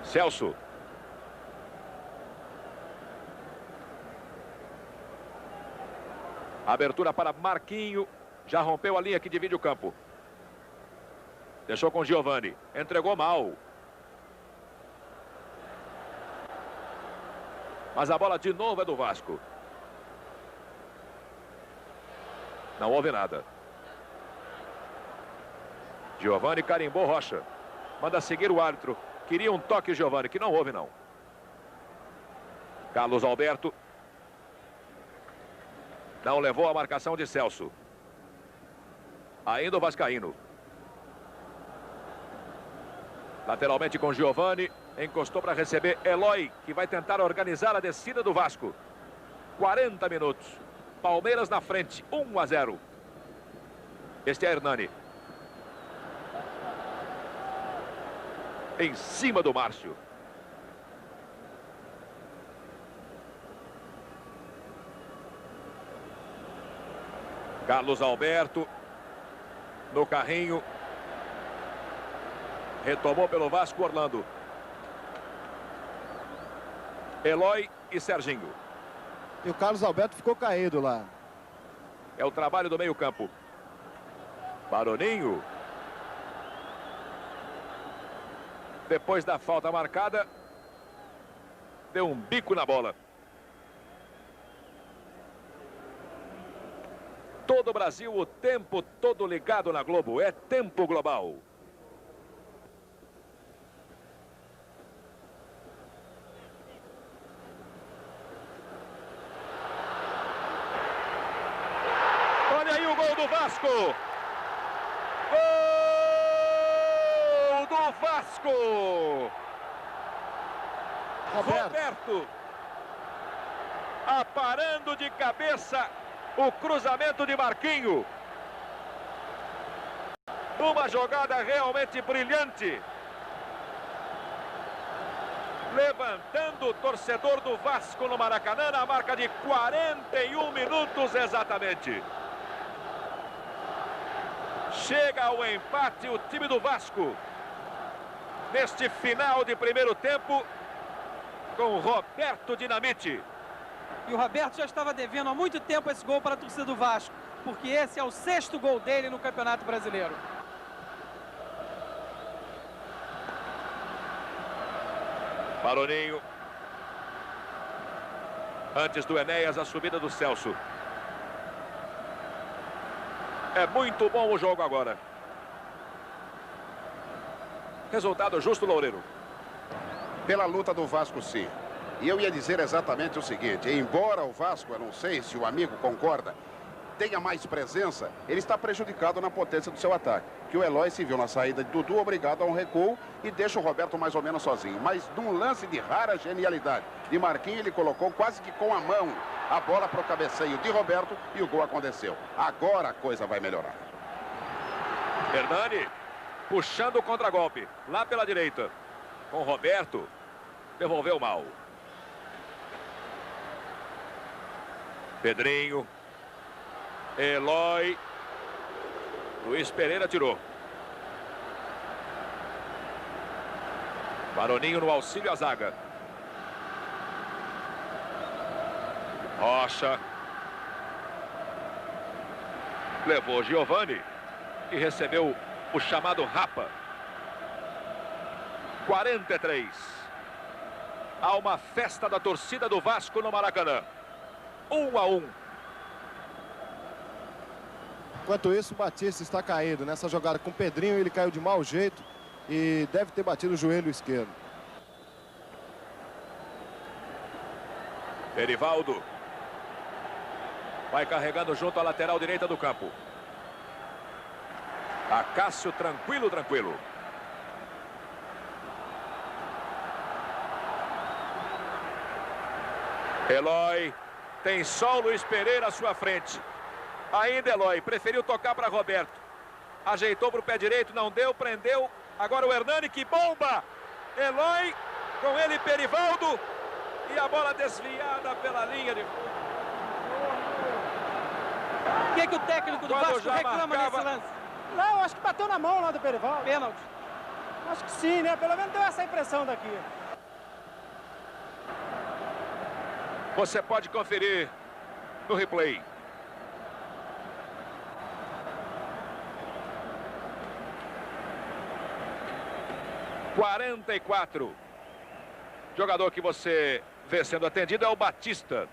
Celso. Abertura para Marquinho. Já rompeu a linha que divide o campo. Deixou com Giovani. Entregou mal. Mas a bola de novo é do Vasco. Não houve nada. Giovani carimbou Rocha. Manda seguir o árbitro. Queria um toque, Giovani, que não houve, não. Carlos Alberto. Não levou a marcação de Celso. Ainda o vascaíno. Lateralmente com Giovani. Encostou para receber Eloy, que vai tentar organizar a descida do Vasco. 40 minutos. Palmeiras na frente, 1-0. Este é Hernani. Em cima do Márcio. Carlos Alberto. No carrinho. Retomou pelo Vasco Orlando. Eloy e Serginho. E o Carlos Alberto ficou caído lá. É o trabalho do meio-campo. Baroninho. Depois da falta marcada, deu um bico na bola. Todo todo o Brasil, o tempo todo ligado na Globo. É tempo global. Olha aí o gol do Vasco. Gol do Vasco. Roberto. Aparando de cabeça o cruzamento de Marquinho. Uma jogada realmente brilhante. Levantando o torcedor do Vasco no Maracanã na marca de 41 minutos exatamente. Chega ao empate o time do Vasco. Neste final de primeiro tempo, com Roberto Dinamite. E o Roberto já estava devendo há muito tempo esse gol para a torcida do Vasco, porque esse é o 6º gol dele no Campeonato Brasileiro. Maroninho. Antes do Enéas, a subida do Celso. É muito bom o jogo agora. Resultado justo, Loureiro. Pela luta do Vasco, sim. E eu ia dizer exatamente o seguinte: embora o Vasco, eu não sei se o amigo concorda, tenha mais presença, ele está prejudicado na potência do seu ataque. Que o Eloy se viu na saída de Dudu obrigado a um recuo e deixa o Roberto mais ou menos sozinho. Mas num lance de rara genialidade de Marquinhos, ele colocou quase que com a mão a bola para o cabeceio de Roberto e o gol aconteceu. Agora a coisa vai melhorar. Hernani puxando o contragolpe lá pela direita. Com Roberto, devolveu mal. Pedrinho. Eloy. Luiz Pereira tirou. Maroninho no auxílio à zaga. Rocha. Levou Giovani. E recebeu o chamado Rapa. 43. Há uma festa da torcida do Vasco no Maracanã. 1-1. Enquanto isso, o Batista está caído. Nessa jogada com o Pedrinho, ele caiu de mau jeito e deve ter batido o joelho esquerdo. Erivaldo. Vai carregando junto à lateral direita do campo. Acácio, tranquilo, tranquilo. Eloy. Tem só o Luiz Pereira à sua frente. Ainda Eloy. Preferiu tocar para Roberto. Ajeitou para o pé direito. Não deu, prendeu. Agora o Hernani, que bomba. Eloy. Com ele Perivaldo. E a bola desviada pela linha de fundo. O que o técnico do Vasco reclama nesse lance? Não, acho que bateu na mão lá do Perivaldo. Pênalti. Acho que sim, né? Pelo menos deu essa impressão daqui. Você pode conferir no replay. (44) Jogador que você vê sendo atendido é o Batista.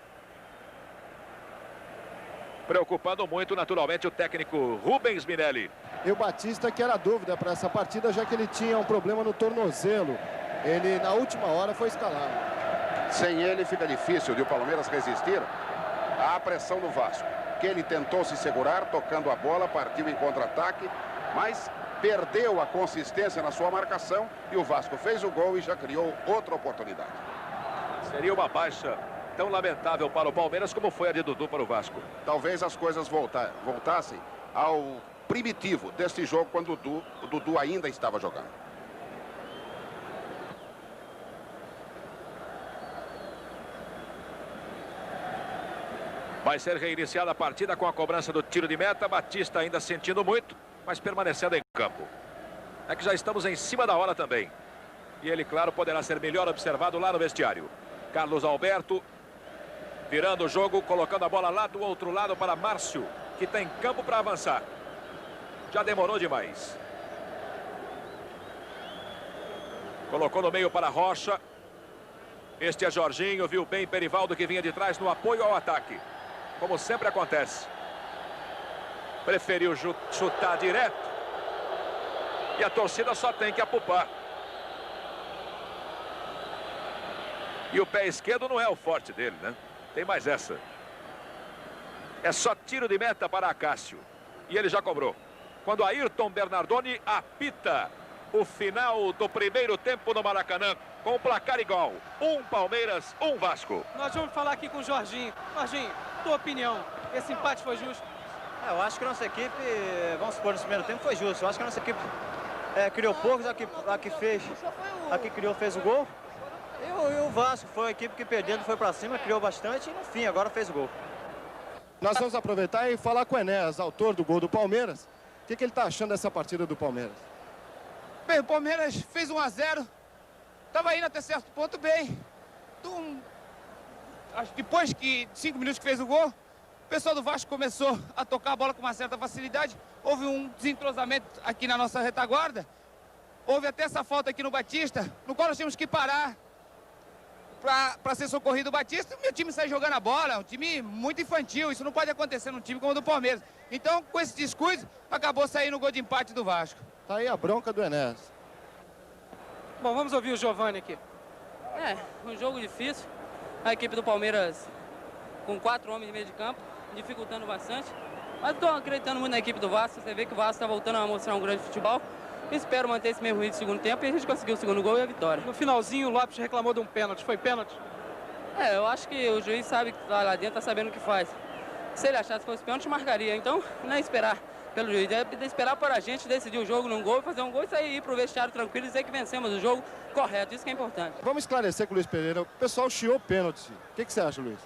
Preocupando muito, naturalmente, o técnico Rubens Minelli. E o Batista, que era dúvida para essa partida, já que ele tinha um problema no tornozelo. Ele, na última hora, foi escalado. Sem ele fica difícil de o Palmeiras resistir à pressão do Vasco, que ele tentou se segurar, tocando a bola, partiu em contra-ataque, mas perdeu a consistência na sua marcação e o Vasco fez o gol e já criou outra oportunidade. Seria uma baixa tão lamentável para o Palmeiras como foi a de Dudu para o Vasco. Talvez as coisas voltassem ao primitivo deste jogo quando o Dudu ainda estava jogando. Vai ser reiniciada a partida com a cobrança do tiro de meta. Batista ainda sentindo muito, mas permanecendo em campo. É que já estamos em cima da hora também. E ele, claro, poderá ser melhor observado lá no vestiário. Carlos Alberto virando o jogo, colocando a bola lá do outro lado para Márcio, que tem campo para avançar. Já demorou demais. Colocou no meio para Rocha. Este é Jorginho, viu bem Perivaldo que vinha de trás no apoio ao ataque. Como sempre acontece. Preferiu chutar direto. E a torcida só tem que apupar. E o pé esquerdo não é o forte dele, né? Tem mais essa. É só tiro de meta para Acácio. E ele já cobrou. Quando Ayrton Bernardoni apita o final do primeiro tempo no Maracanã, com o placar igual. 1 Palmeiras, 1 Vasco. Nós vamos falar aqui com o Jorginho. Jorginho, tua opinião, esse empate foi justo? Eu acho que a nossa equipe, vamos supor, no primeiro tempo foi justo. Eu acho que a nossa equipe criou poucos, a que criou fez o gol. E o Vasco foi a equipe que perdendo, foi para cima, criou bastante e no fim agora fez o gol. Nós vamos aproveitar e falar com o Enéas, autor do gol do Palmeiras. O que ele está achando dessa partida do Palmeiras? Bem, o Palmeiras fez 1 a 0. Estava indo até certo ponto bem. Depois de 5 minutos que fez o gol, o pessoal do Vasco começou a tocar a bola com uma certa facilidade. Houve um desentrosamento aqui na nossa retaguarda. Houve até essa falta aqui no Batista, no qual nós tínhamos que parar para ser socorrido o Batista. O meu time sai jogando a bola, é um time muito infantil. Isso não pode acontecer num time como o do Palmeiras. Então, com esse descuido, acabou saindo o gol de empate do Vasco. Tá aí a bronca do Enéas. Bom, vamos ouvir o Giovani aqui. Um jogo difícil. A equipe do Palmeiras com 4 homens de meio de campo, dificultando bastante. Mas estou acreditando muito na equipe do Vasco. Você vê que o Vasco está voltando a mostrar um grande futebol. Espero manter esse mesmo ritmo no segundo tempo e a gente conseguiu o segundo gol e a vitória. No finalzinho, o Lopes reclamou de um pênalti. Foi pênalti? Eu acho que o juiz sabe que está lá dentro, está sabendo o que faz. Se ele achasse que fosse pênalti, marcaria. Então, não é esperar pelo juiz, é esperar por a gente decidir o jogo num gol, fazer um gol e sair, ir pro vestiário tranquilo e dizer que vencemos o jogo correto. Isso que é importante. Vamos esclarecer com o Luiz Pereira. O pessoal chiou pênalti. O que você acha, Luiz?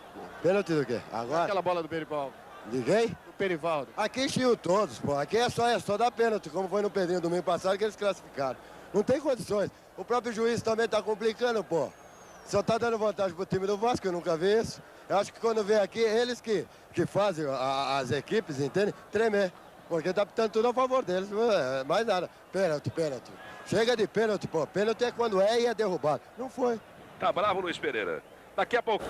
Pênalti do quê? Agora? Aquela bola do Perivaldo. De quem? Do Perivaldo. Aqui chiou todos, pô. Aqui é só dar pênalti, como foi no Pedrinho domingo passado que eles classificaram. Não tem condições. O próprio juiz também tá complicando, pô. Só tá dando vantagem pro time do Vasco, eu nunca vi isso. Eu acho que quando vem aqui, eles que fazem as equipes, entende? Tremer. Porque tá pitando tudo a favor deles, mais nada. Pênalti. Chega de pênalti, pô. Pênalti é quando e é derrubado. Não foi. Tá bravo, Luiz Pereira. Daqui a pouco.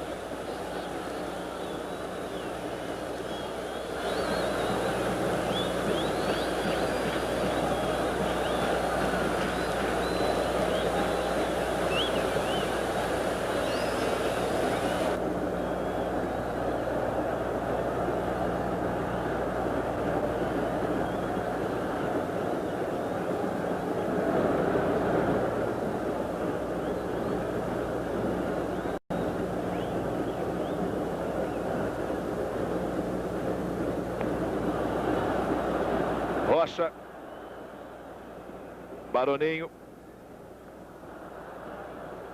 Rocha, Baroninho,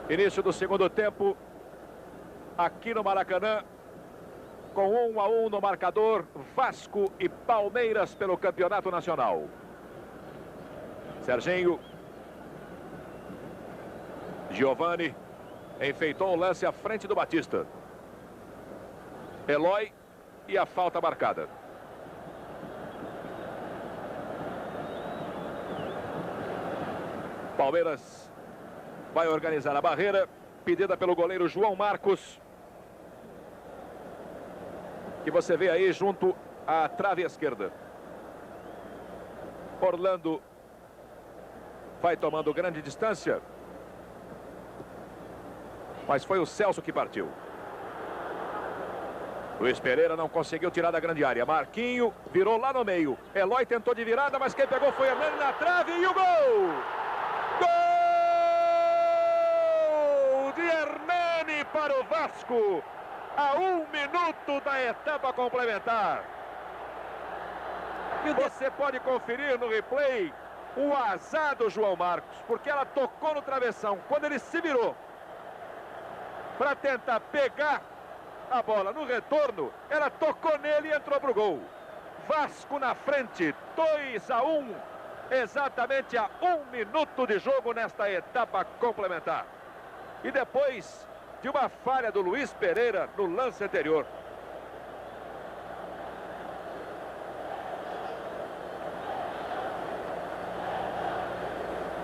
início do segundo tempo aqui no Maracanã, com 1 a 1 no marcador, Vasco e Palmeiras pelo Campeonato Nacional. Serginho, Giovani enfeitou o lance à frente do Batista. Eloy e a falta marcada. Palmeiras vai organizar a barreira, pedida pelo goleiro João Marcos, que você vê aí junto à trave esquerda. Orlando vai tomando grande distância, mas foi o Celso que partiu. Luiz Pereira não conseguiu tirar da grande área. Marquinho virou lá no meio. Eloy tentou de virada, mas quem pegou foi Hernani na trave e o gol! Gol de Hernani para o Vasco, a 1 minuto da etapa complementar. E você pode conferir no replay o azar do João Marcos, porque ela tocou no travessão. Quando ele se virou para tentar pegar a bola no retorno, ela tocou nele e entrou para o gol. Vasco na frente, 2 a 1. Exatamente a 1 minuto de jogo nesta etapa complementar. E depois de uma falha do Luiz Pereira no lance anterior.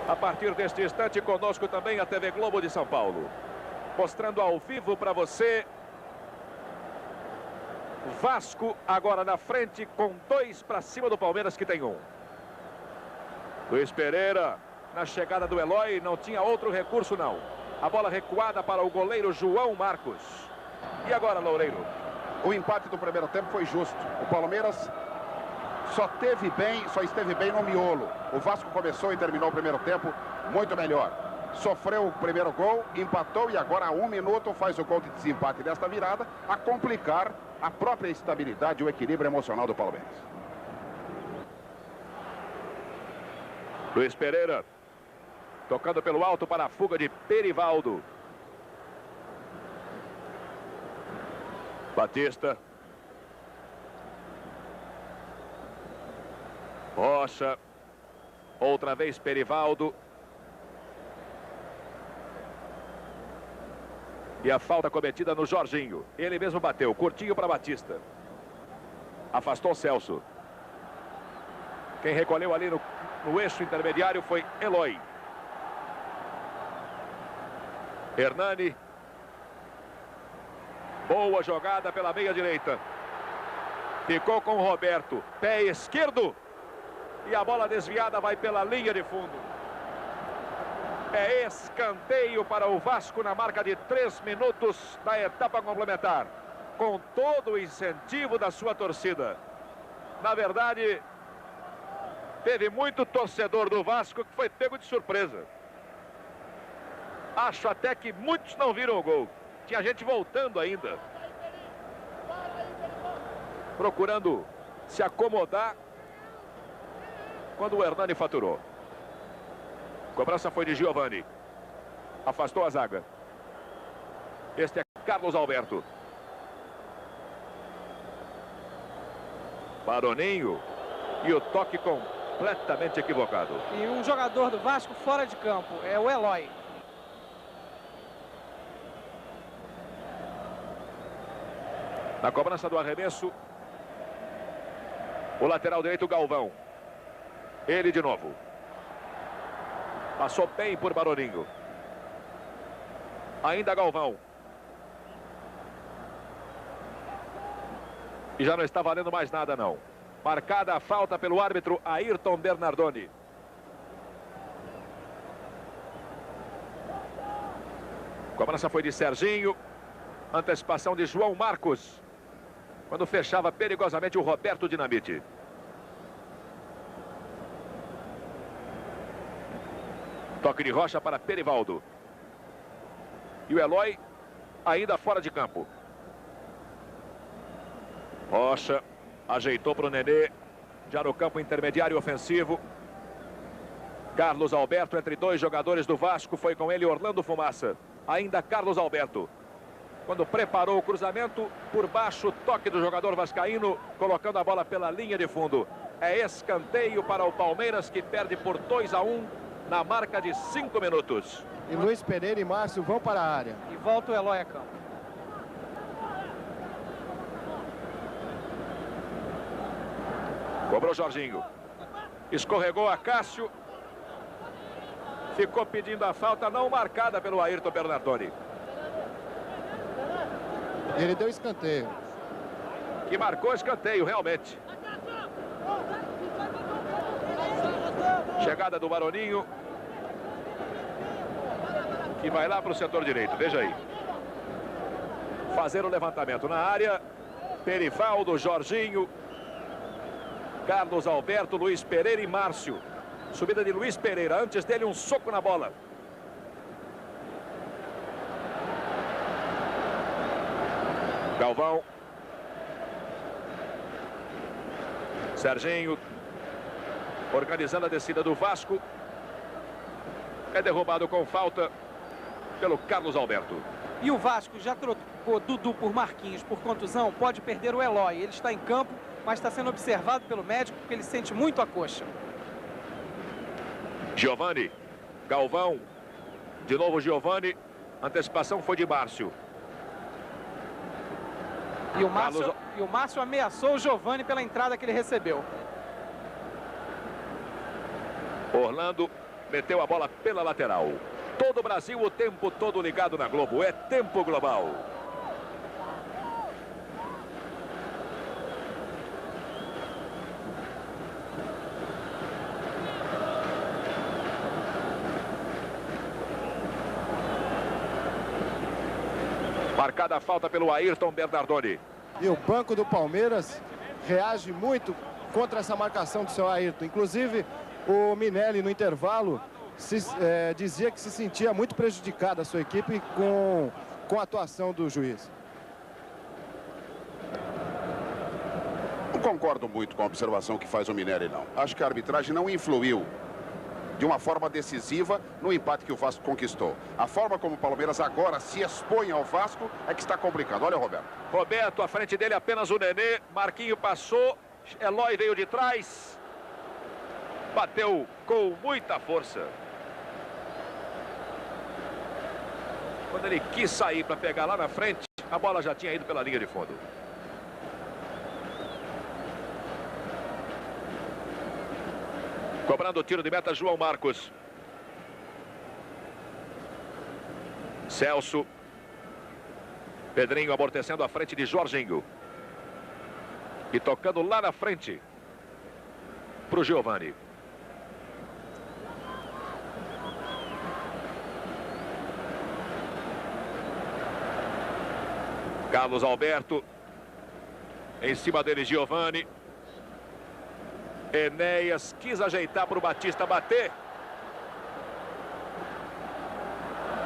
A partir deste instante, conosco também a TV Globo de São Paulo, mostrando ao vivo para você Vasco agora na frente com 2 para cima do Palmeiras, que tem 1. Luiz Pereira na chegada do Eloy, não tinha outro recurso não. A bola recuada para o goleiro João Marcos. E agora, Loureiro? O empate do primeiro tempo foi justo. O Palmeiras só esteve bem no miolo. O Vasco começou e terminou o primeiro tempo muito melhor. Sofreu o primeiro gol, empatou e agora a 1 minuto faz o gol de desempate desta virada, a complicar a própria estabilidade e o equilíbrio emocional do Palmeiras. Luiz Pereira tocando pelo alto para a fuga de Perivaldo. Batista. Rocha. Outra vez Perivaldo. E a falta cometida no Jorginho. Ele mesmo bateu, curtinho para Batista. Afastou Celso. Quem recolheu ali no eixo intermediário foi Eloy. Hernani. Boa jogada pela meia direita. Ficou com o Roberto. Pé esquerdo. E a bola desviada vai pela linha de fundo. É escanteio para o Vasco na marca de 3 minutos da etapa complementar. Com todo o incentivo da sua torcida. Na verdade, teve muito torcedor do Vasco que foi pego de surpresa. Acho até que muitos não viram o gol. Tinha gente voltando ainda. Procurando se acomodar quando o Hernani faturou. Cobrança foi de Giovani. Afastou a zaga. Este é Carlos Alberto. Baroninho. E o toque completamente equivocado. E um jogador do Vasco fora de campo. É o Eloy. Na cobrança do arremesso, o lateral direito Galvão. Ele de novo. Passou bem por Baroninho. Ainda Galvão. E já não está valendo mais nada não. Marcada a falta pelo árbitro Ayrton Bernardoni. Cobrança foi de Serginho. Antecipação de João Marcos. Quando fechava perigosamente o Roberto Dinamite. Toque de Rocha para Perivaldo. E o Eloy ainda fora de campo. Rocha ajeitou para o Nenê. Já no campo intermediário ofensivo. Carlos Alberto entre 2 jogadores do Vasco. Foi com ele Orlando Fumaça. Ainda Carlos Alberto. Quando preparou o cruzamento, por baixo, toque do jogador vascaíno, colocando a bola pela linha de fundo. É escanteio para o Palmeiras, que perde por 2-1 na marca de 5 minutos. E Luiz Pereira e Márcio vão para a área. E volta o Eloy a campo. Cobrou Jorginho. Escorregou a Cássio. Ficou pedindo a falta não marcada pelo Ayrton Bernardoni. Ele deu escanteio. Que marcou escanteio, realmente. Chegada do Baroninho. Que vai lá para o setor direito, veja aí. Fazer o levantamento na área. Perivaldo, Jorginho. Carlos Alberto, Luiz Pereira e Márcio. Subida de Luiz Pereira. Antes dele um soco na bola. Galvão. Serginho. Organizando a descida do Vasco. É derrubado com falta pelo Carlos Alberto. E o Vasco já trocou Dudu por Marquinhos por contusão. Pode perder o Eloy. Ele está em campo, mas está sendo observado pelo médico porque ele sente muito a coxa. Giovani. Galvão. De novo Giovani. Antecipação foi de Márcio. E o Márcio ameaçou o Giovani pela entrada que ele recebeu. Orlando meteu a bola pela lateral. Todo o Brasil o tempo todo ligado na Globo. É tempo global. Marcada a falta pelo Ayrton Bernardoni. E o banco do Palmeiras reage muito contra essa marcação do seu Ayrton. Inclusive, o Minelli, no intervalo, dizia que se sentia muito prejudicada a sua equipe com a atuação do juiz. Não concordo muito com a observação que faz o Minelli, não. Acho que a arbitragem não influiu de uma forma decisiva no empate que o Vasco conquistou. A forma como o Palmeiras agora se expõe ao Vasco é que está complicado. Olha o Roberto. Roberto, à frente dele apenas o Nenê. Marquinho passou. Eloy veio de trás. Bateu com muita força. Quando ele quis sair para pegar lá na frente, a bola já tinha ido pela linha de fundo. Cobrando o tiro de meta, João Marcos. Celso. Pedrinho amortecendo à frente de Jorginho. E tocando lá na frente para o Giovani. Carlos Alberto. Em cima dele, Giovani. Enéas quis ajeitar para o Batista bater.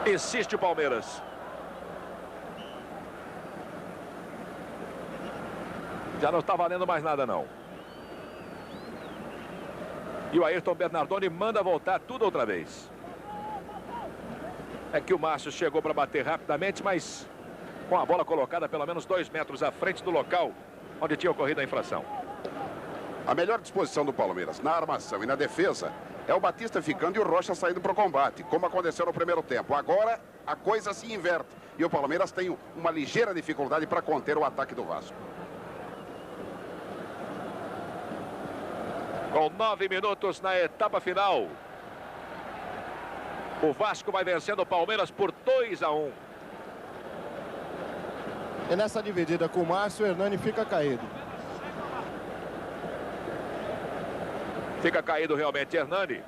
Insiste o Palmeiras. Já não está valendo mais nada, não. E o Ayrton Bernardoni manda voltar tudo outra vez. É que o Márcio chegou para bater rapidamente, mas com a bola colocada pelo menos 2 metros à frente do local onde tinha ocorrido a infração. A melhor disposição do Palmeiras na armação e na defesa é o Batista ficando e o Rocha saindo para o combate, como aconteceu no primeiro tempo. Agora a coisa se inverte e o Palmeiras tem uma ligeira dificuldade para conter o ataque do Vasco. Com 9 minutos na etapa final, o Vasco vai vencendo o Palmeiras por 2-1. E nessa dividida com o Márcio, o Hernani fica caído. Fica caído realmente Hernani.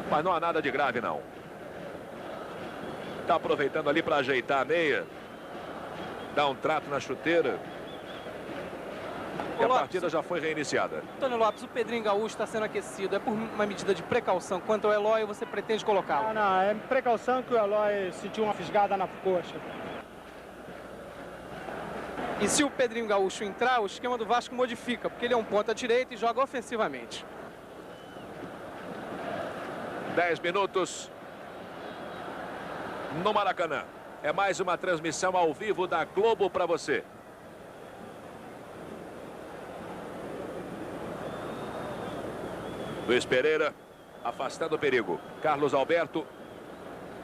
Mas não há nada de grave, não. Está aproveitando ali para ajeitar a meia. Dá um trato na chuteira. E a partida já foi reiniciada. Antônio Lopes, o Pedrinho Gaúcho está sendo aquecido. É por uma medida de precaução. Quanto ao Eloy, você pretende colocá-lo? Não, é precaução que o Eloy sentiu uma fisgada na coxa. E se o Pedrinho Gaúcho entrar, o esquema do Vasco modifica, porque ele é um ponta direita e joga ofensivamente. 10 minutos no Maracanã. É mais uma transmissão ao vivo da Globo para você. Luiz Pereira afastando o perigo. Carlos Alberto,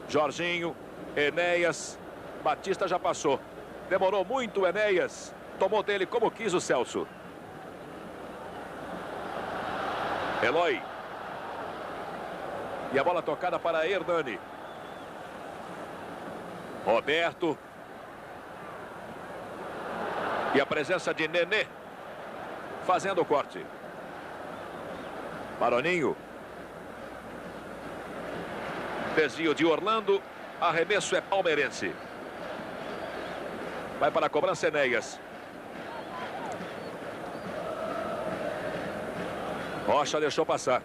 Jorginho, Enéas, Batista já passou. Demorou muito o Enéas. Tomou dele como quis o Celso. Eloy. E a bola tocada para Hernani. Roberto. E a presença de Nenê. Fazendo o corte. Maroninho. Desvio de Orlando. Arremesso é palmeirense. Vai para a cobrança Enéas. Rocha deixou passar.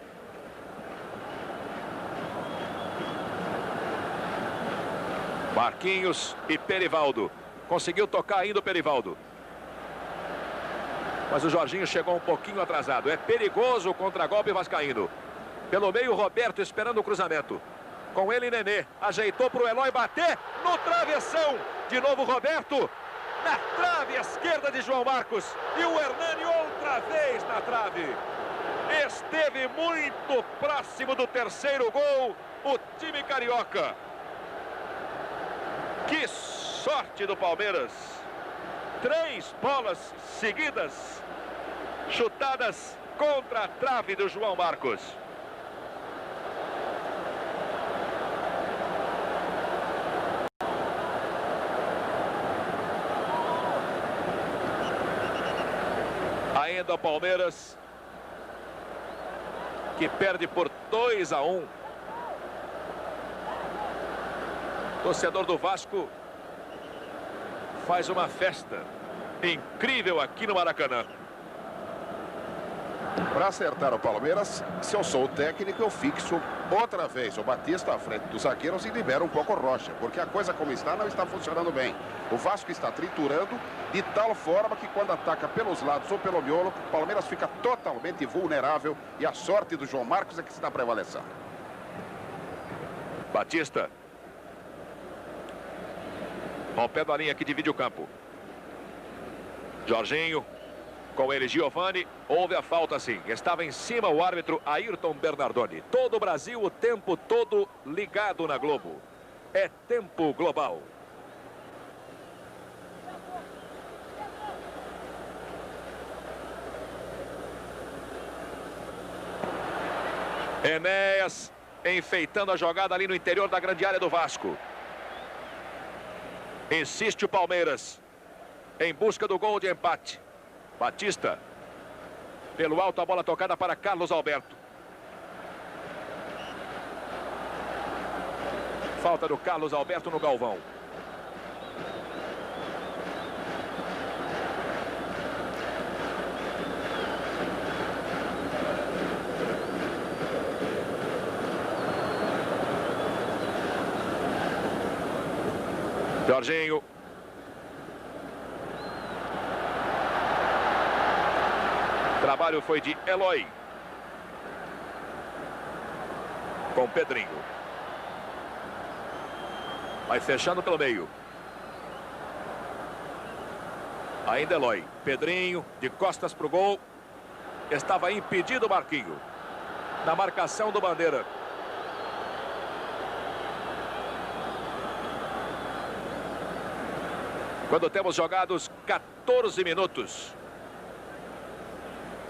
Marquinhos e Perivaldo. Conseguiu tocar ainda o Perivaldo. Mas o Jorginho chegou um pouquinho atrasado. É perigoso o contragolpe vascaíno. Pelo meio, Roberto esperando o cruzamento. Com ele, Nenê. Ajeitou para o Eloy bater no travessão. De novo, Roberto. Na trave esquerda de João Marcos. E o Hernani outra vez na trave. Esteve muito próximo do terceiro gol. O time carioca. Que sorte do Palmeiras. 3 bolas seguidas. Chutadas contra a trave do João Marcos. Ainda o Palmeiras, que perde por 2-1. Torcedor do Vasco faz uma festa incrível aqui no Maracanã. Para acertar o Palmeiras, se eu sou o técnico, eu fixo outra vez o Batista à frente dos zagueiros e libero um pouco o Rocha, porque a coisa como está não está funcionando bem. O Vasco está triturando de tal forma que quando ataca pelos lados ou pelo miolo, o Palmeiras fica totalmente vulnerável e a sorte do João Marcos é que está prevalecendo. Batista. Rompendo a linha que divide o campo. Jorginho. Com ele, Giovani. Houve a falta, sim. Estava em cima o árbitro Ayrton Bernardoni. Todo o Brasil, o tempo todo ligado na Globo. É tempo global. Enéas enfeitando a jogada ali no interior da grande área do Vasco. Insiste o Palmeiras em busca do gol de empate. Batista. Pelo alto a bola tocada para Carlos Alberto. Falta do Carlos Alberto no Galvão. Jorginho. O trabalho foi de Eloy. Com Pedrinho. Vai fechando pelo meio. Ainda Eloy. Pedrinho de costas para o gol. Estava impedido o Marquinho. Na marcação do Bandeira. Quando temos jogados 14 minutos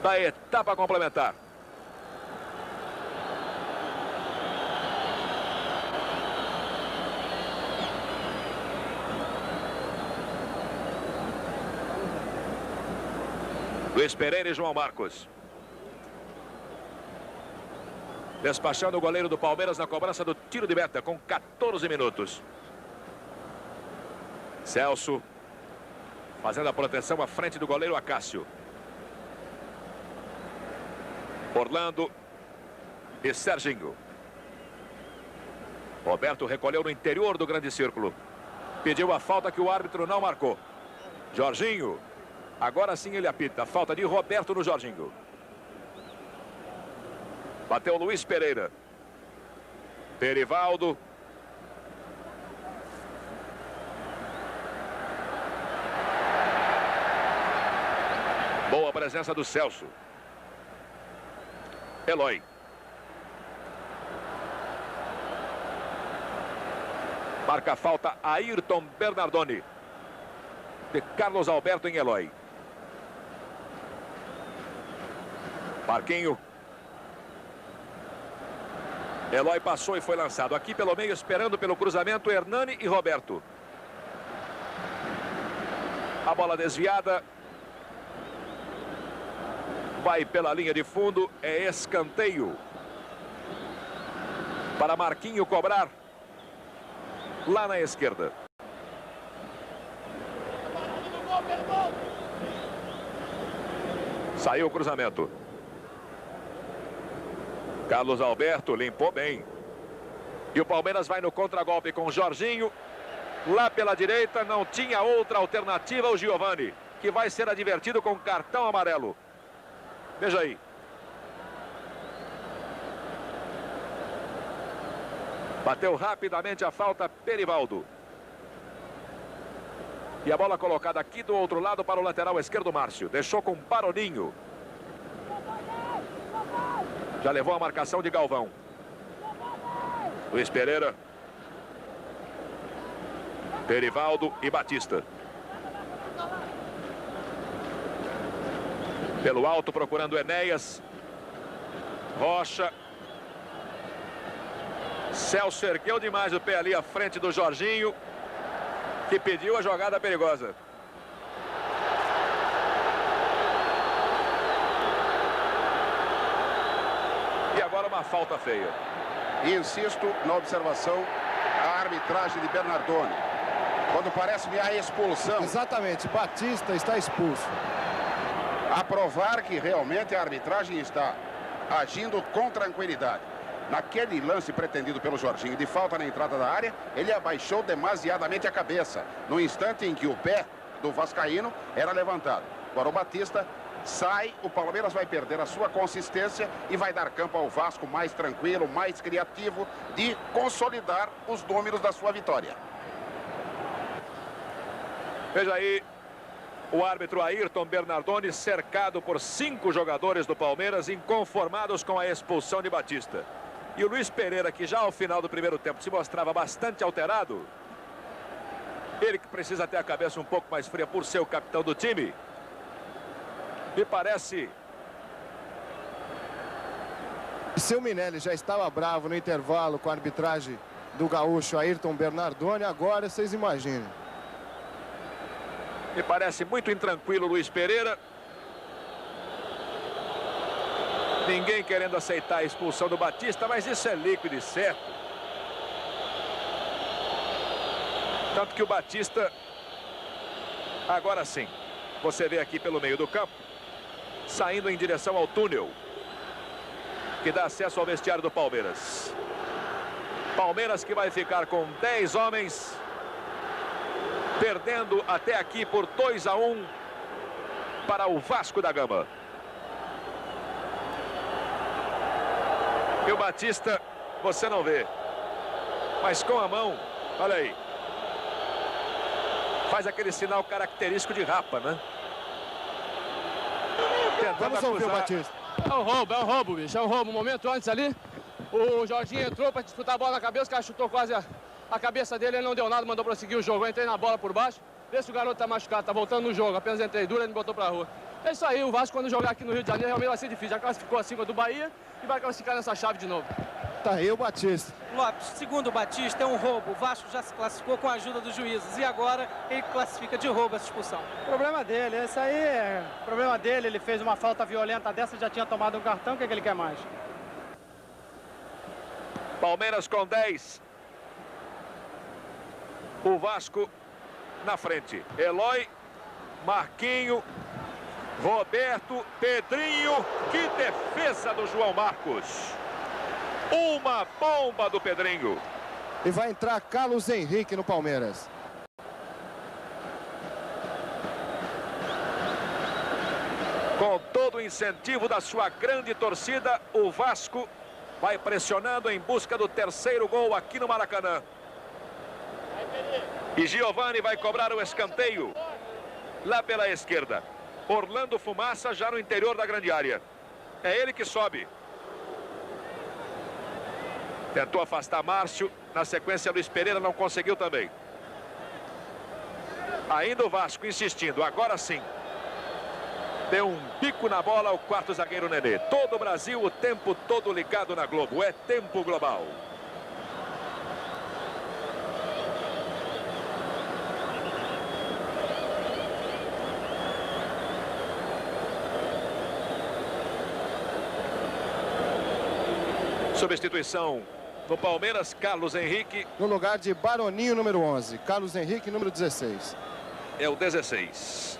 da etapa complementar. Luiz Pereira e João Marcos. Despachando o goleiro do Palmeiras na cobrança do tiro de meta com 14 minutos. Celso. Fazendo a proteção à frente do goleiro Acácio. Orlando e Serginho. Roberto recolheu no interior do grande círculo. Pediu a falta que o árbitro não marcou. Jorginho. Agora sim ele apita. Falta de Roberto no Jorginho. Bateu Luiz Pereira. Perivaldo. Boa presença do Celso. Eloy. Marca a falta Ayrton Bernardoni. De Carlos Alberto em Eloy. Marquinho. Eloy passou e foi lançado. Aqui pelo meio, esperando pelo cruzamento, Hernani e Roberto. A bola desviada. Vai pela linha de fundo, é escanteio. Para Marquinho cobrar. Lá na esquerda. Saiu o cruzamento. Carlos Alberto limpou bem. E o Palmeiras vai no contragolpe com o Jorginho. Lá pela direita não tinha outra alternativa o Giovani, que vai ser advertido com cartão amarelo. Veja aí. Bateu rapidamente a falta Perivaldo. E a bola colocada aqui do outro lado para o lateral esquerdo Márcio. Deixou com Baroninho. Já levou a marcação de Galvão. Luiz Pereira. Perivaldo e Batista. Pelo alto procurando Enéas. Rocha. Celso ergueu demais o pé ali à frente do Jorginho, que pediu a jogada perigosa. E agora uma falta feia. Insisto na observação, arbitragem de Bernardoni. Quando parece-me a expulsão. Exatamente, Batista está expulso. A provar que realmente a arbitragem está agindo com tranquilidade. Naquele lance pretendido pelo Jorginho de falta na entrada da área, ele abaixou demasiadamente a cabeça, no instante em que o pé do vascaíno era levantado. Agora o Batista sai, o Palmeiras vai perder a sua consistência e vai dar campo ao Vasco mais tranquilo, mais criativo, de consolidar os números da sua vitória. Veja aí o árbitro Ayrton Bernardoni cercado por 5 jogadores do Palmeiras inconformados com a expulsão de Batista. E o Luiz Pereira, que já ao final do primeiro tempo se mostrava bastante alterado, ele que precisa ter a cabeça um pouco mais fria por ser o capitão do time, me parece... Se o Minelli já estava bravo no intervalo com a arbitragem do gaúcho Ayrton Bernardoni, agora vocês imaginem. Me parece muito intranquilo o Luiz Pereira. Ninguém querendo aceitar a expulsão do Batista, mas isso é líquido e certo. Tanto que o Batista, agora sim, você vê aqui pelo meio do campo, saindo em direção ao túnel, que dá acesso ao vestiário do Palmeiras. Palmeiras que vai ficar com 10 homens, perdendo até aqui por 2-1 para o Vasco da Gama. E o Batista, você não vê, mas com a mão, olha aí, faz aquele sinal característico de rapa, né? Vamos ouvir o Batista. É um roubo, bicho, é um roubo. Um momento antes ali, o Jorginho entrou para disputar a bola na cabeça, o cara chutou quase a cabeça dele, ele não deu nada, mandou prosseguir o jogo. Eu entrei na bola por baixo, vê se o garoto tá machucado, tá voltando no jogo, apenas entrei duro, ele me botou pra rua. É isso aí, o Vasco quando jogar aqui no Rio de Janeiro realmente vai ser difícil. Já classificou acima do Bahia e vai classificar nessa chave de novo. Tá aí o Batista. Lopes, segundo o Batista, é um roubo. O Vasco já se classificou com a ajuda dos juízes e agora ele classifica de roubo essa expulsão. Problema dele, esse aí é problema dele. Ele fez uma falta violenta dessa, já tinha tomado um cartão, o que é que ele quer mais? Palmeiras com 10. O Vasco na frente. Eloy, Marquinho, Roberto, Pedrinho. Que defesa do João Marcos. Uma bomba do Pedrinho. E vai entrar Carlos Henrique no Palmeiras. Com todo o incentivo da sua grande torcida, o Vasco vai pressionando em busca do terceiro gol aqui no Maracanã. E Giovani vai cobrar o escanteio lá pela esquerda. Orlando Fumaça já no interior da grande área. É ele que sobe. Tentou afastar Márcio. Na sequência, Luiz Pereira não conseguiu também. Ainda o Vasco insistindo. Agora sim. Deu um bico na bola o quarto zagueiro Nenê. Todo o Brasil o tempo todo ligado na Globo. É tempo global. Substituição no Palmeiras, Carlos Henrique. No lugar de Baroninho, número 11. Carlos Henrique, número 16. É o 16.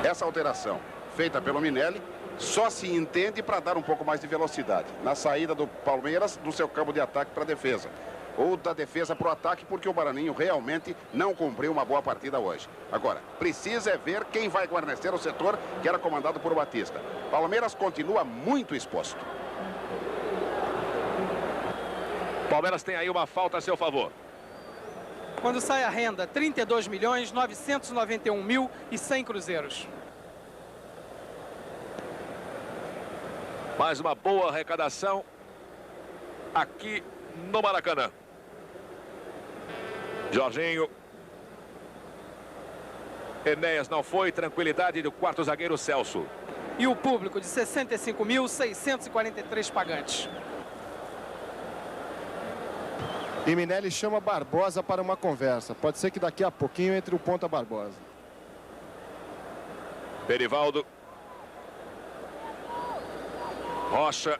Essa alteração feita pelo Minelli só se entende para dar um pouco mais de velocidade na saída do Palmeiras do seu campo de ataque para a defesa. Ou da defesa para o ataque, porque o Baraninho realmente não cumpriu uma boa partida hoje. Agora, precisa é ver quem vai guarnecer o setor que era comandado por Batista. Palmeiras continua muito exposto. Palmeiras tem aí uma falta a seu favor. Quando sai a renda, 32.991.100 cruzeiros. Mais uma boa arrecadação aqui no Maracanã. Jorginho. Enéas não foi. Tranquilidade do quarto zagueiro Celso. E o público de 65.643 pagantes. E Minelli chama Barbosa para uma conversa. Pode ser que daqui a pouquinho entre o ponta Barbosa. Perivaldo. Rocha.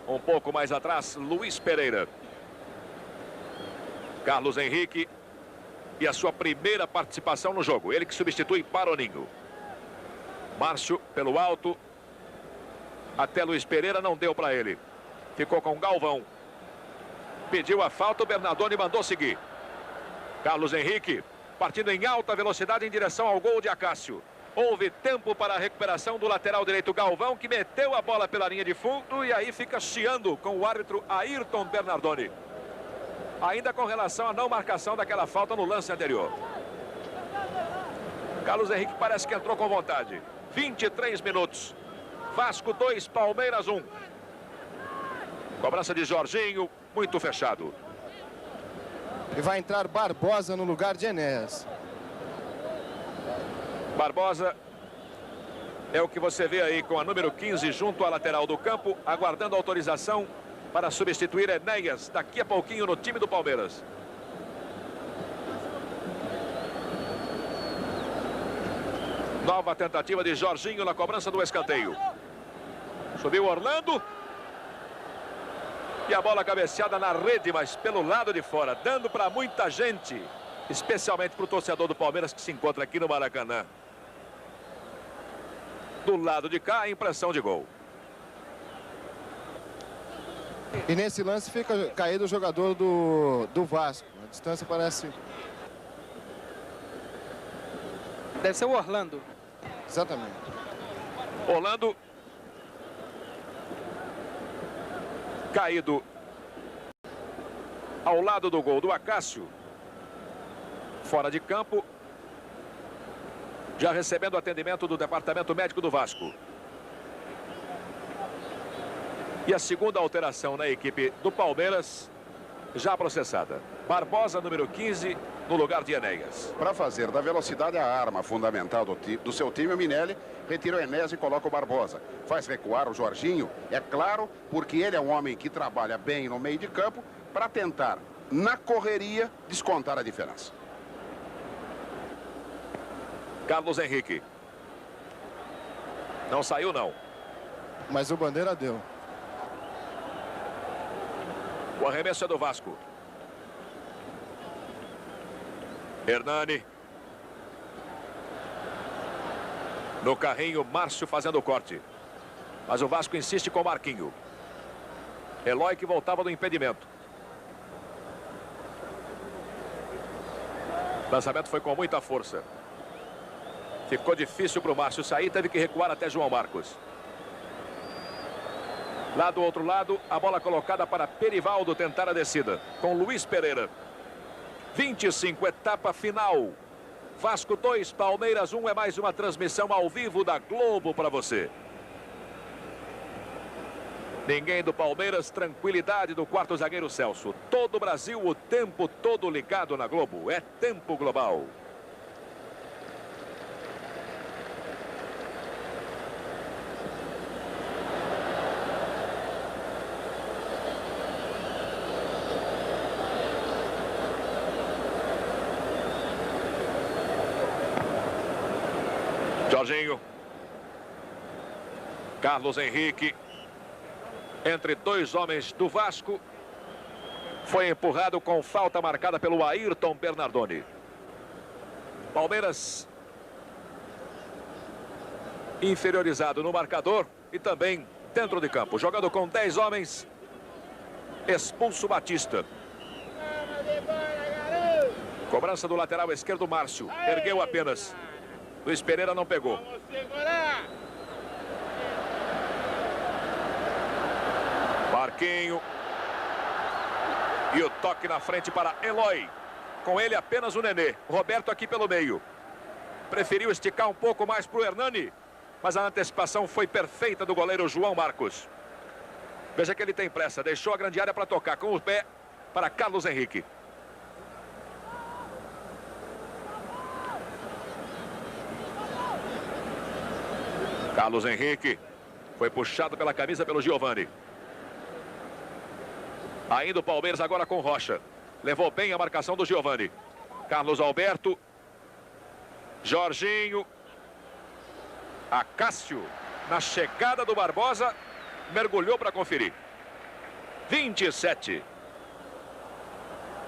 Um pouco mais atrás, Luiz Pereira. Carlos Henrique e a sua primeira participação no jogo. Ele que substitui Paroninho. Márcio pelo alto. Até Luiz Pereira não deu para ele. Ficou com Galvão. Pediu a falta, o Bernardoni mandou seguir. Carlos Henrique partindo em alta velocidade em direção ao gol de Acácio. Houve tempo para a recuperação do lateral direito Galvão, que meteu a bola pela linha de fundo e aí fica chiando com o árbitro Ayrton Bernardoni. Ainda com relação à não marcação daquela falta no lance anterior. Carlos Henrique parece que entrou com vontade. 23 minutos. Vasco 2, Palmeiras 1. Cobrança de Jorginho, muito fechado. E vai entrar Barbosa no lugar de Enéas. Barbosa é o que você vê aí com a número 15 junto à lateral do campo, aguardando autorização para substituir Enéas daqui a pouquinho no time do Palmeiras. Nova tentativa de Jorginho na cobrança do escanteio. Subiu Orlando. E a bola cabeceada na rede, mas pelo lado de fora, dando para muita gente, especialmente para o torcedor do Palmeiras que se encontra aqui no Maracanã. Do lado de cá, a impressão de gol. E nesse lance fica caído o jogador do Vasco. A distância parece... Deve ser o Orlando. Exatamente. Orlando. Caído ao lado do gol do Acácio. Fora de campo. Já recebendo atendimento do Departamento Médico do Vasco. E a segunda alteração na equipe do Palmeiras já processada. Barbosa, número 15, no lugar de Enéas. Para fazer da velocidade a arma fundamental do seu time, o Minelli retira o Enéas e coloca o Barbosa. Faz recuar o Jorginho, é claro, porque ele é um homem que trabalha bem no meio de campo para tentar, na correria, descontar a diferença. Carlos Henrique. Não saiu, não. Mas o Bandeira deu. O arremesso é do Vasco. Hernani. No carrinho, Márcio fazendo o corte. Mas o Vasco insiste com o Marquinho. Eloy que voltava do impedimento. O lançamento foi com muita força. Ficou difícil para o Márcio sair, teve que recuar até João Marcos. Lá do outro lado, a bola colocada para Perivaldo tentar a descida. Com Luiz Pereira. 25, etapa final. Vasco 2, Palmeiras 1 é mais uma transmissão ao vivo da Globo para você. Ninguém do Palmeiras, tranquilidade do quarto zagueiro Celso. Todo o Brasil o tempo todo ligado na Globo. É tempo global. Jorginho. Carlos Henrique. Entre dois homens do Vasco. Foi empurrado com falta marcada pelo Ayrton Bernardoni. Palmeiras inferiorizado no marcador e também dentro de campo. Jogando com 10 homens. Expulso Batista. Cobrança do lateral esquerdo, Márcio. Ergueu apenas. Luiz Pereira não pegou. Marquinho. E o toque na frente para Eloy. Com ele apenas o Nenê. Roberto aqui pelo meio. Preferiu esticar um pouco mais para o Hernani. Mas a antecipação foi perfeita do goleiro João Marcos. Veja que ele tem pressa. Deixou a grande área para tocar com o pé para Carlos Henrique. Carlos Henrique foi puxado pela camisa pelo Giovani. Ainda o Palmeiras agora com Rocha. Levou bem a marcação do Giovani. Carlos Alberto. Jorginho. Acácio. Na chegada do Barbosa. Mergulhou para conferir. 27.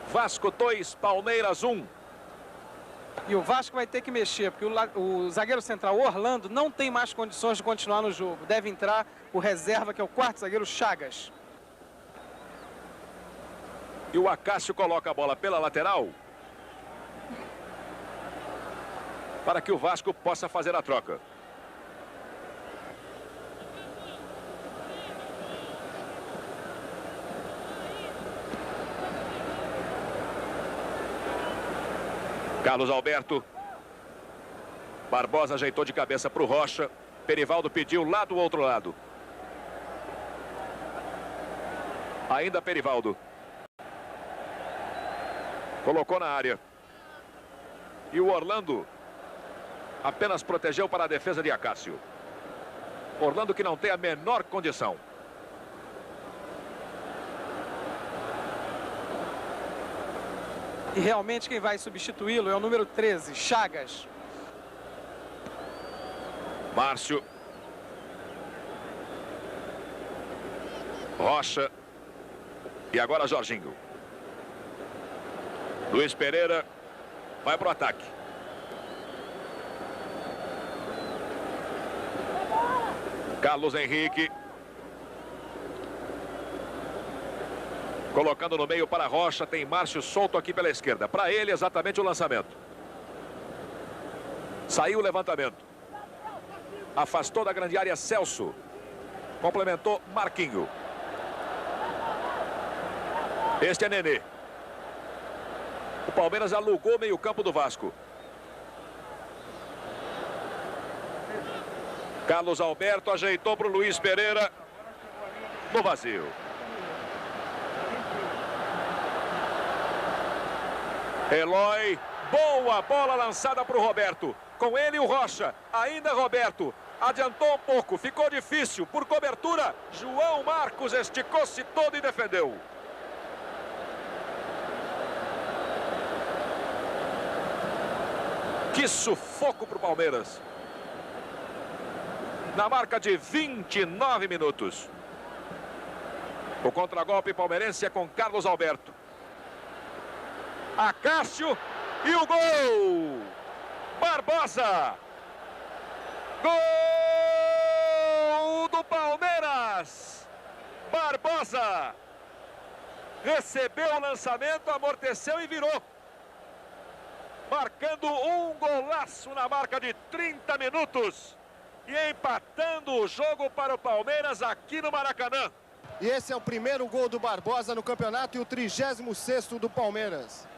Vasco 2, Palmeiras 1. E o Vasco vai ter que mexer, porque o zagueiro central Orlando não tem mais condições de continuar no jogo. Deve entrar o reserva, que é o quarto zagueiro, Chagas. E o Acácio coloca a bola pela lateral para que o Vasco possa fazer a troca. Carlos Alberto. Barbosa ajeitou de cabeça para o Rocha. Perivaldo pediu lá do outro lado. Ainda Perivaldo. Colocou na área. E o Orlando apenas protegeu para a defesa de Acácio. Orlando que não tem a menor condição. E realmente quem vai substituí-lo é o número 13, Chagas. Márcio. Rocha. E agora Jorginho. Luiz Pereira vai para o ataque. Carlos Henrique. Colocando no meio para Rocha, tem Márcio solto aqui pela esquerda. Para ele, exatamente o lançamento. Saiu o levantamento. Afastou da grande área Celso. Complementou Marquinho. Este é Nenê. O Palmeiras alugou meio campo do Vasco. Carlos Alberto ajeitou para o Luiz Pereira. No vazio. Eloy, boa bola lançada para o Roberto. Com ele o Rocha, ainda Roberto. Adiantou um pouco, ficou difícil. Por cobertura, João Marcos esticou-se todo e defendeu. Que sufoco para o Palmeiras. Na marca de 29 minutos. O contragolpe palmeirense é com Carlos Alberto. Acácio e o gol! Barbosa! Gol do Palmeiras! Barbosa! Recebeu o lançamento, amorteceu e virou. Marcando um golaço na marca de 30 minutos. E empatando o jogo para o Palmeiras aqui no Maracanã. E esse é o primeiro gol do Barbosa no campeonato e o 36º do Palmeiras.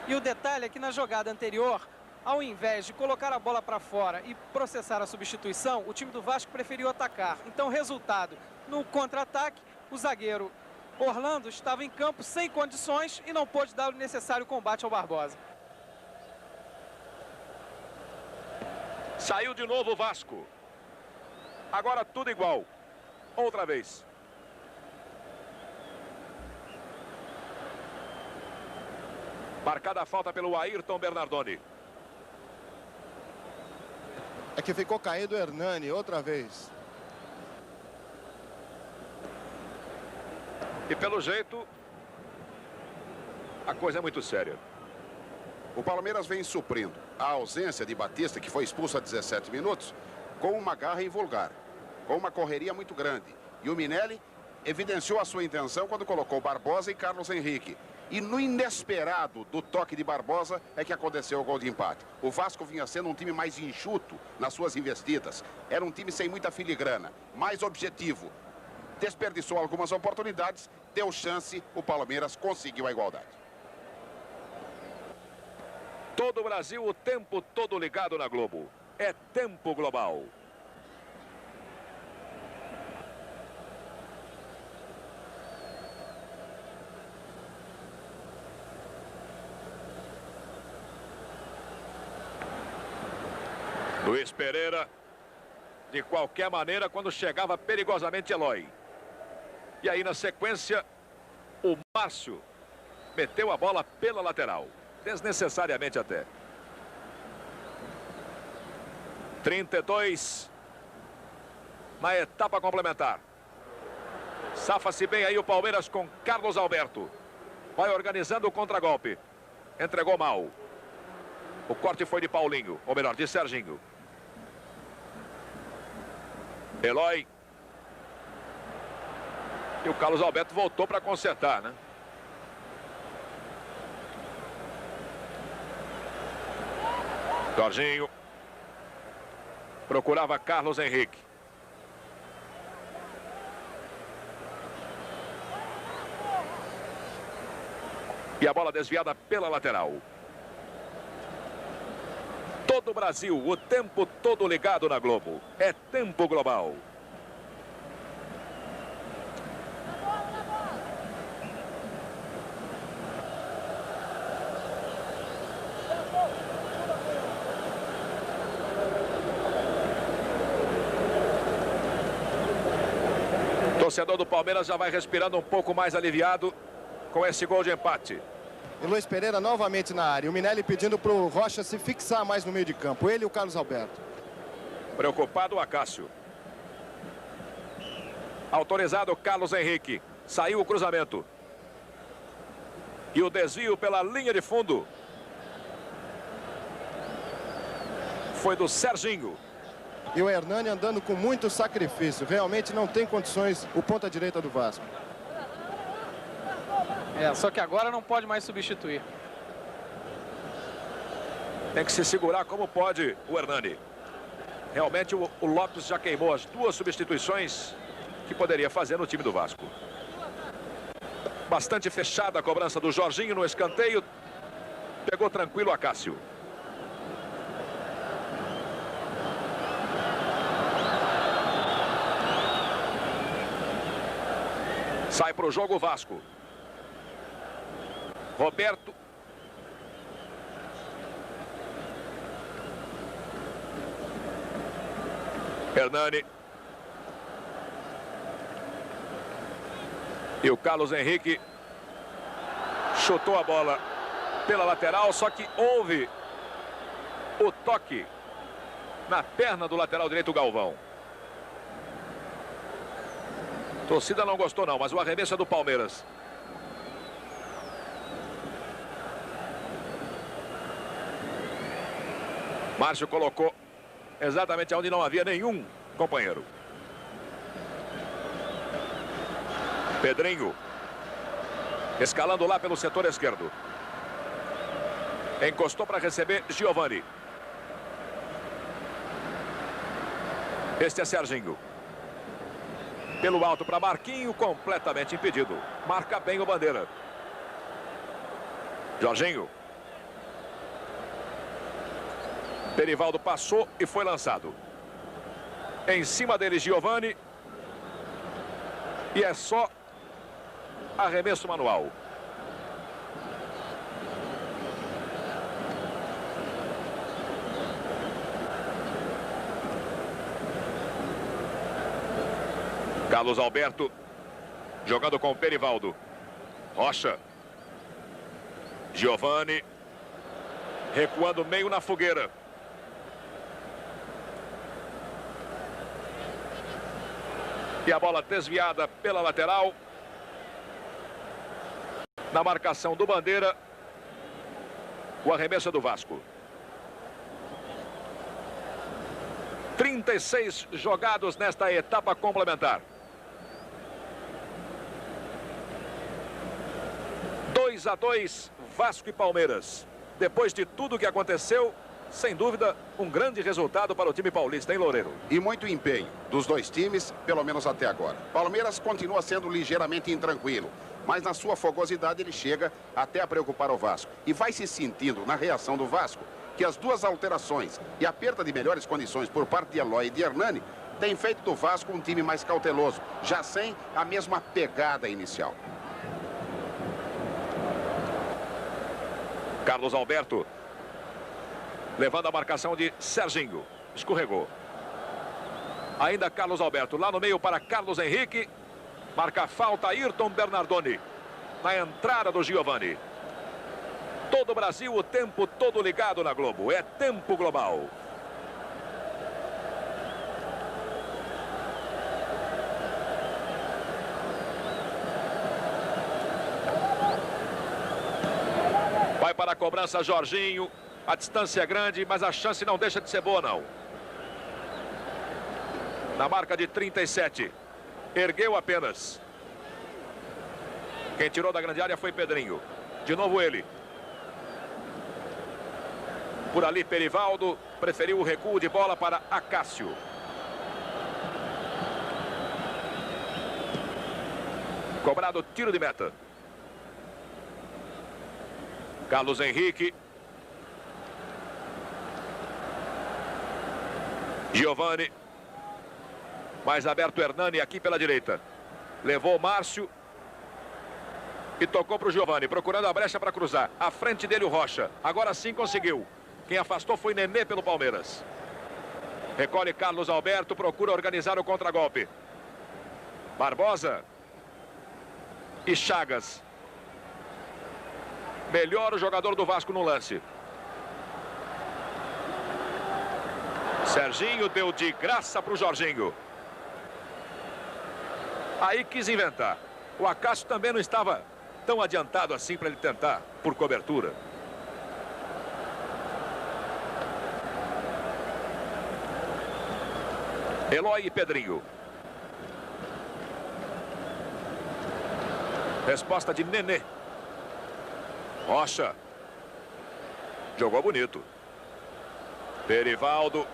E o detalhe é que na jogada anterior, ao invés de colocar a bola para fora e processar a substituição, o time do Vasco preferiu atacar. Então, resultado, no contra-ataque, o zagueiro Orlando estava em campo sem condições e não pôde dar o necessário combate ao Barbosa. Saiu de novo o Vasco. Agora tudo igual. Outra vez. Marcada a falta pelo Ayrton Bernardoni. É que ficou caído o Hernani outra vez. E pelo jeito, a coisa é muito séria. O Palmeiras vem suprindo a ausência de Batista, que foi expulso a 17 minutos, com uma garra invulgar, com uma correria muito grande. E o Minelli evidenciou a sua intenção quando colocou Barbosa e Carlos Henrique. E no inesperado do toque de Barbosa é que aconteceu o gol de empate. O Vasco vinha sendo um time mais enxuto nas suas investidas. Era um time sem muita filigrana, mais objetivo. Desperdiçou algumas oportunidades, deu chance, o Palmeiras conseguiu a igualdade. Todo o Brasil o tempo todo ligado na Globo. É tempo global. Luiz Pereira, de qualquer maneira, quando chegava perigosamente Eloy. E aí, na sequência, o Márcio meteu a bola pela lateral. Desnecessariamente até. 32 na etapa complementar. Safa-se bem aí o Palmeiras com Carlos Alberto. Vai organizando o contragolpe. Entregou mal. O corte foi de Paulinho, ou melhor, de Serginho. Eloy. E o Carlos Alberto voltou para consertar, né? Jorginho. Procurava Carlos Henrique. E a bola desviada pela lateral. Todo o Brasil, o tempo todo ligado na Globo. É tempo global. O torcedor do Palmeiras já vai respirando um pouco mais aliviado com esse gol de empate. E Luiz Pereira novamente na área. O Minelli pedindo para o Rocha se fixar mais no meio de campo. Ele e o Carlos Alberto. Preocupado o Acácio. Autorizado o Carlos Henrique. Saiu o cruzamento. E o desvio pela linha de fundo foi do Serginho. E o Hernani andando com muito sacrifício. Realmente não tem condições o ponta-direita do Vasco. Só que agora não pode mais substituir. Tem que se segurar como pode o Hernani. Realmente o Lopes já queimou as duas substituições que poderia fazer no time do Vasco. Bastante fechada a cobrança do Jorginho no escanteio. Pegou tranquilo a Acácio. Sai para o jogo o Vasco. Roberto. Hernani. E o Carlos Henrique chutou a bola pela lateral, só que houve o toque na perna do lateral direito Galvão. A torcida não gostou não, mas o arremesso é do Palmeiras. Márcio colocou exatamente onde não havia nenhum companheiro. Pedrinho. Escalando lá pelo setor esquerdo. Encostou para receber Giovani. Este é Serginho. Pelo alto para Marquinho, completamente impedido. Marca bem o Bandeira. Jorginho. Perivaldo passou e foi lançado. Em cima dele, Giovani. E é só arremesso manual. Carlos Alberto jogando com o Perivaldo. Rocha. Giovani recuando meio na fogueira. E a bola desviada pela lateral. Na marcação do Bandeira. O arremesso do Vasco. 36 jogados nesta etapa complementar. 2-2, Vasco e Palmeiras. Depois de tudo que aconteceu, sem dúvida, um grande resultado para o time paulista, hein, Loureiro? E muito empenho dos dois times, pelo menos até agora. Palmeiras continua sendo ligeiramente intranquilo, mas na sua fogosidade ele chega até a preocupar o Vasco. E vai se sentindo na reação do Vasco que as duas alterações e a perda de melhores condições por parte de Eloy e de Hernani tem feito do Vasco um time mais cauteloso, já sem a mesma pegada inicial. Carlos Alberto levando a marcação de Serginho. Escorregou. Ainda Carlos Alberto lá no meio para Carlos Henrique. Marca a falta Ayrton Bernardoni na entrada do Giovani. Todo o Brasil o tempo todo ligado na Globo. É tempo global. para a cobrança, Jorginho. A distância é grande, mas a chance não deixa de ser boa, não. Na marca de 37. Ergueu apenas. Quem tirou da grande área foi Pedrinho. De novo ele. Por ali, Perivaldo preferiu o recuo de bola para Acácio. Cobrado tiro de meta. Carlos Henrique. Giovani. Mais aberto Hernani aqui pela direita. Levou Márcio. E tocou para o Giovani, procurando a brecha para cruzar. À frente dele o Rocha. Agora sim conseguiu. Quem afastou foi Nenê pelo Palmeiras. Recolhe Carlos Alberto, procura organizar o contragolpe. Barbosa. E Chagas. Melhor o jogador do Vasco no lance. Serginho deu de graça para o Jorginho. Aí quis inventar. O Acácio também não estava tão adiantado assim para ele tentar por cobertura. Eloy e Pedrinho. Resposta de Nenê. Rocha. Jogou bonito. Perivaldo.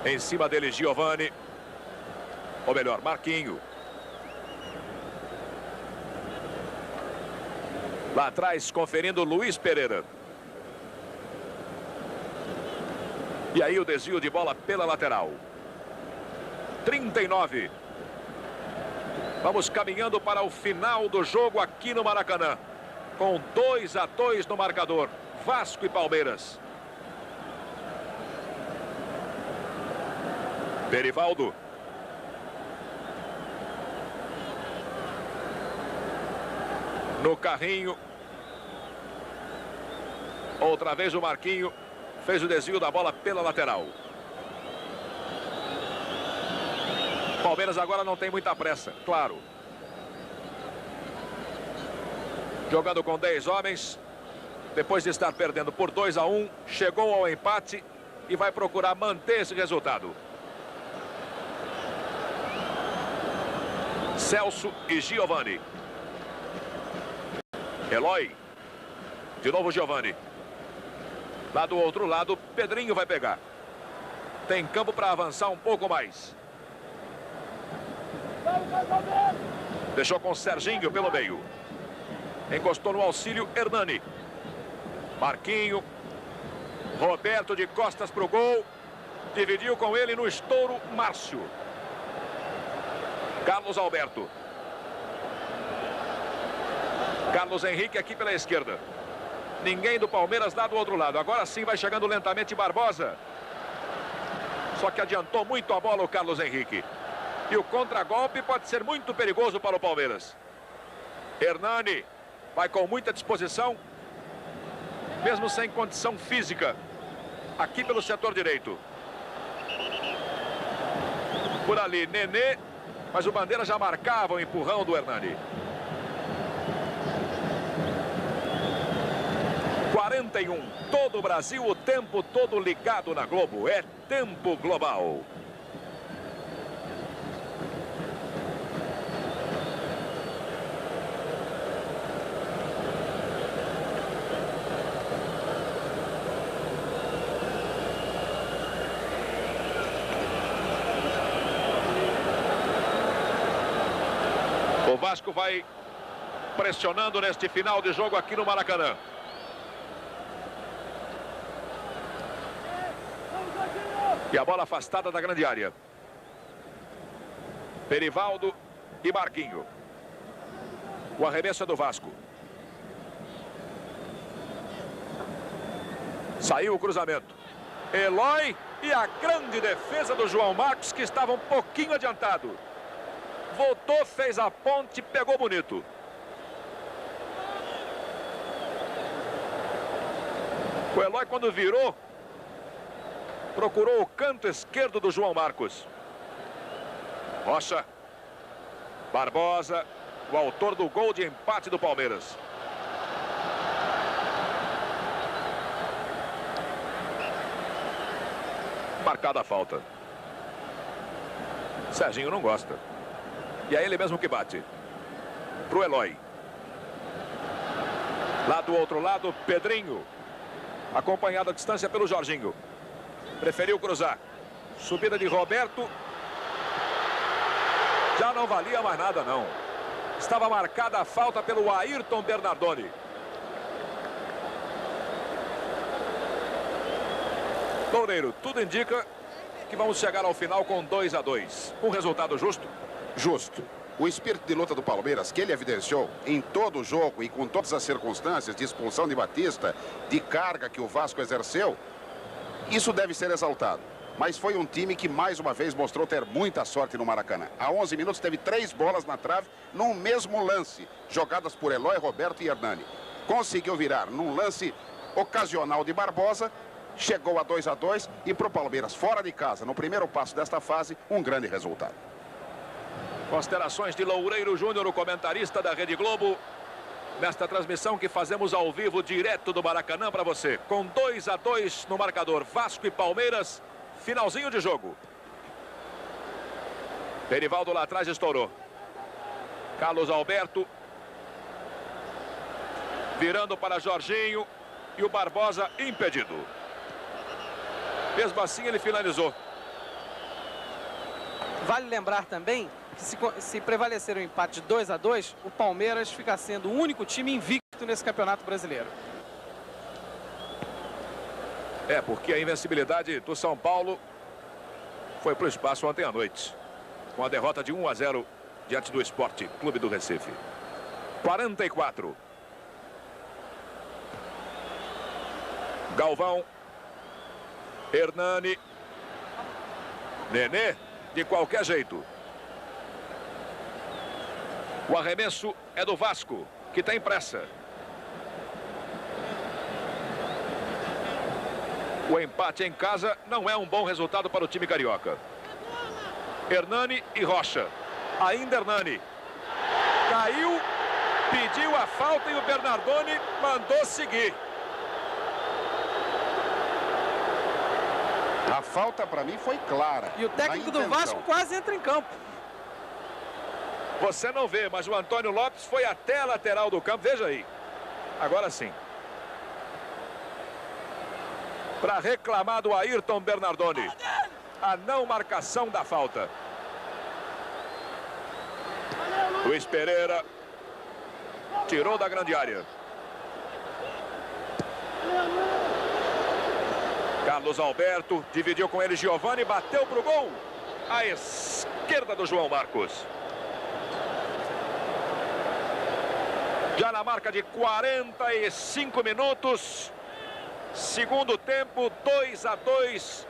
Em cima dele, Giovani. Ou melhor, Marquinho. Lá atrás, conferindo Luiz Pereira. E aí o desvio de bola pela lateral. 39. Vamos caminhando para o final do jogo aqui no Maracanã. Com 2-2 no marcador. Vasco e Palmeiras. Perivaldo. No carrinho. Outra vez o Marquinho. Fez o desvio da bola pela lateral. Palmeiras agora não tem muita pressa, claro. Jogando com 10 homens. Depois de estar perdendo por 2-1. Chegou ao empate e vai procurar manter esse resultado. Celso e Giovani. Eloy. De novo Giovani. Lá do outro lado, Pedrinho vai pegar. Tem campo para avançar um pouco mais. Deixou com Serginho pelo meio. Encostou no auxílio Hernani. Marquinho. Roberto de costas para o gol. Dividiu com ele no estouro Márcio. Carlos Alberto. Carlos Henrique aqui pela esquerda. Ninguém do Palmeiras lá do outro lado. Agora sim vai chegando lentamente Barbosa. Só que adiantou muito a bola o Carlos Henrique. E o contragolpe pode ser muito perigoso para o Palmeiras. Hernani vai com muita disposição. Mesmo sem condição física. Aqui pelo setor direito. Por ali, Nenê. Mas o Bandeira já marcava o empurrão do Hernani. 41. Todo o Brasil, o tempo todo ligado na Globo. É tempo global. O Vasco vai pressionando neste final de jogo aqui no Maracanã. E a bola afastada da grande área. Perivaldo e Marquinho. O arremesso é do Vasco. Saiu o cruzamento. Eloy e a grande defesa do João Marcos, que estava um pouquinho adiantado. Voltou, fez a ponte, pegou bonito. O Eloy, quando virou, procurou o canto esquerdo do João Marcos. Rocha. Barbosa, o autor do gol de empate do Palmeiras. Marcada a falta. Serginho não gosta. E é ele mesmo que bate. Pro Eloy. Lá do outro lado, Pedrinho. Acompanhado à distância pelo Jorginho. Preferiu cruzar. Subida de Roberto. Já não valia mais nada, não. Estava marcada a falta pelo Ayrton Bernardoni. Loureiro, tudo indica que vamos chegar ao final com 2-2. Um resultado justo? Justo. O espírito de luta do Palmeiras, que ele evidenciou em todo o jogo e com todas as circunstâncias de expulsão de Batista, de carga que o Vasco exerceu, isso deve ser exaltado. Mas foi um time que mais uma vez mostrou ter muita sorte no Maracanã. Há 11 minutos teve 3 bolas na trave num mesmo lance, jogadas por Eloy, Roberto e Hernani. Conseguiu virar num lance ocasional de Barbosa, chegou a 2-2 e para o Palmeiras, fora de casa, no primeiro passo desta fase, um grande resultado. Considerações de Loureiro Júnior, o comentarista da Rede Globo, nesta transmissão que fazemos ao vivo, direto do Maracanã para você. Com 2-2 no marcador, Vasco e Palmeiras, finalzinho de jogo. Derivaldo lá atrás estourou. Carlos Alberto. Virando para Jorginho. E o Barbosa impedido. Mesmo assim ele finalizou. Vale lembrar também que se prevalecer o empate de 2-2, o Palmeiras fica sendo o único time invicto nesse Campeonato Brasileiro. É, porque a invencibilidade do São Paulo foi para o espaço ontem à noite, com a derrota de 1-0 diante do Sport Clube do Recife. 44. Galvão. Hernani. Nenê, de qualquer jeito. O arremesso é do Vasco, que tem pressa. O empate em casa não é um bom resultado para o time carioca. Hernani e Rocha. Ainda Hernani. Caiu, pediu a falta e o Bernardoni mandou seguir. A falta para mim foi clara. E o técnico do Vasco quase entra em campo. Você não vê, mas o Antônio Lopes foi até a lateral do campo. Veja aí. Agora sim. Para reclamar do Ayrton Bernardoni. A não marcação da falta. Luiz Pereira. Tirou da grande área. Carlos Alberto. Dividiu com ele Giovani. Bateu para o gol. À esquerda do João Marcos. Já na marca de 45 minutos. Segundo tempo, 2-2.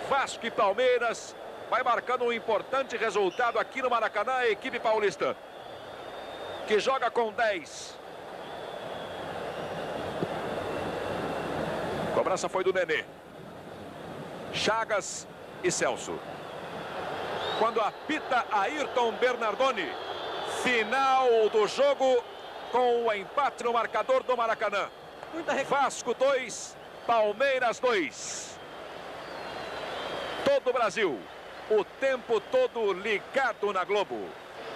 Vasco e Palmeiras. Vai marcando um importante resultado aqui no Maracanã, a equipe paulista. Que joga com 10. Cobrança foi do Nenê. Chagas e Celso. Quando apita Ayrton Bernardoni. Final do jogo com o empate no marcador do Maracanã. Vasco 2, Palmeiras 2. Todo o Brasil, o tempo todo ligado na Globo.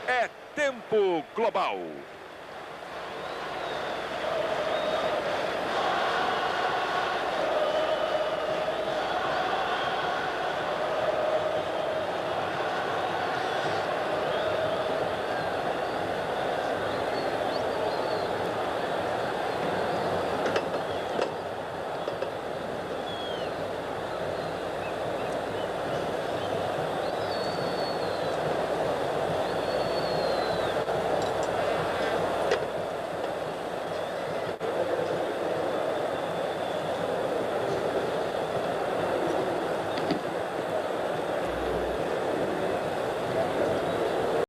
É tempo global.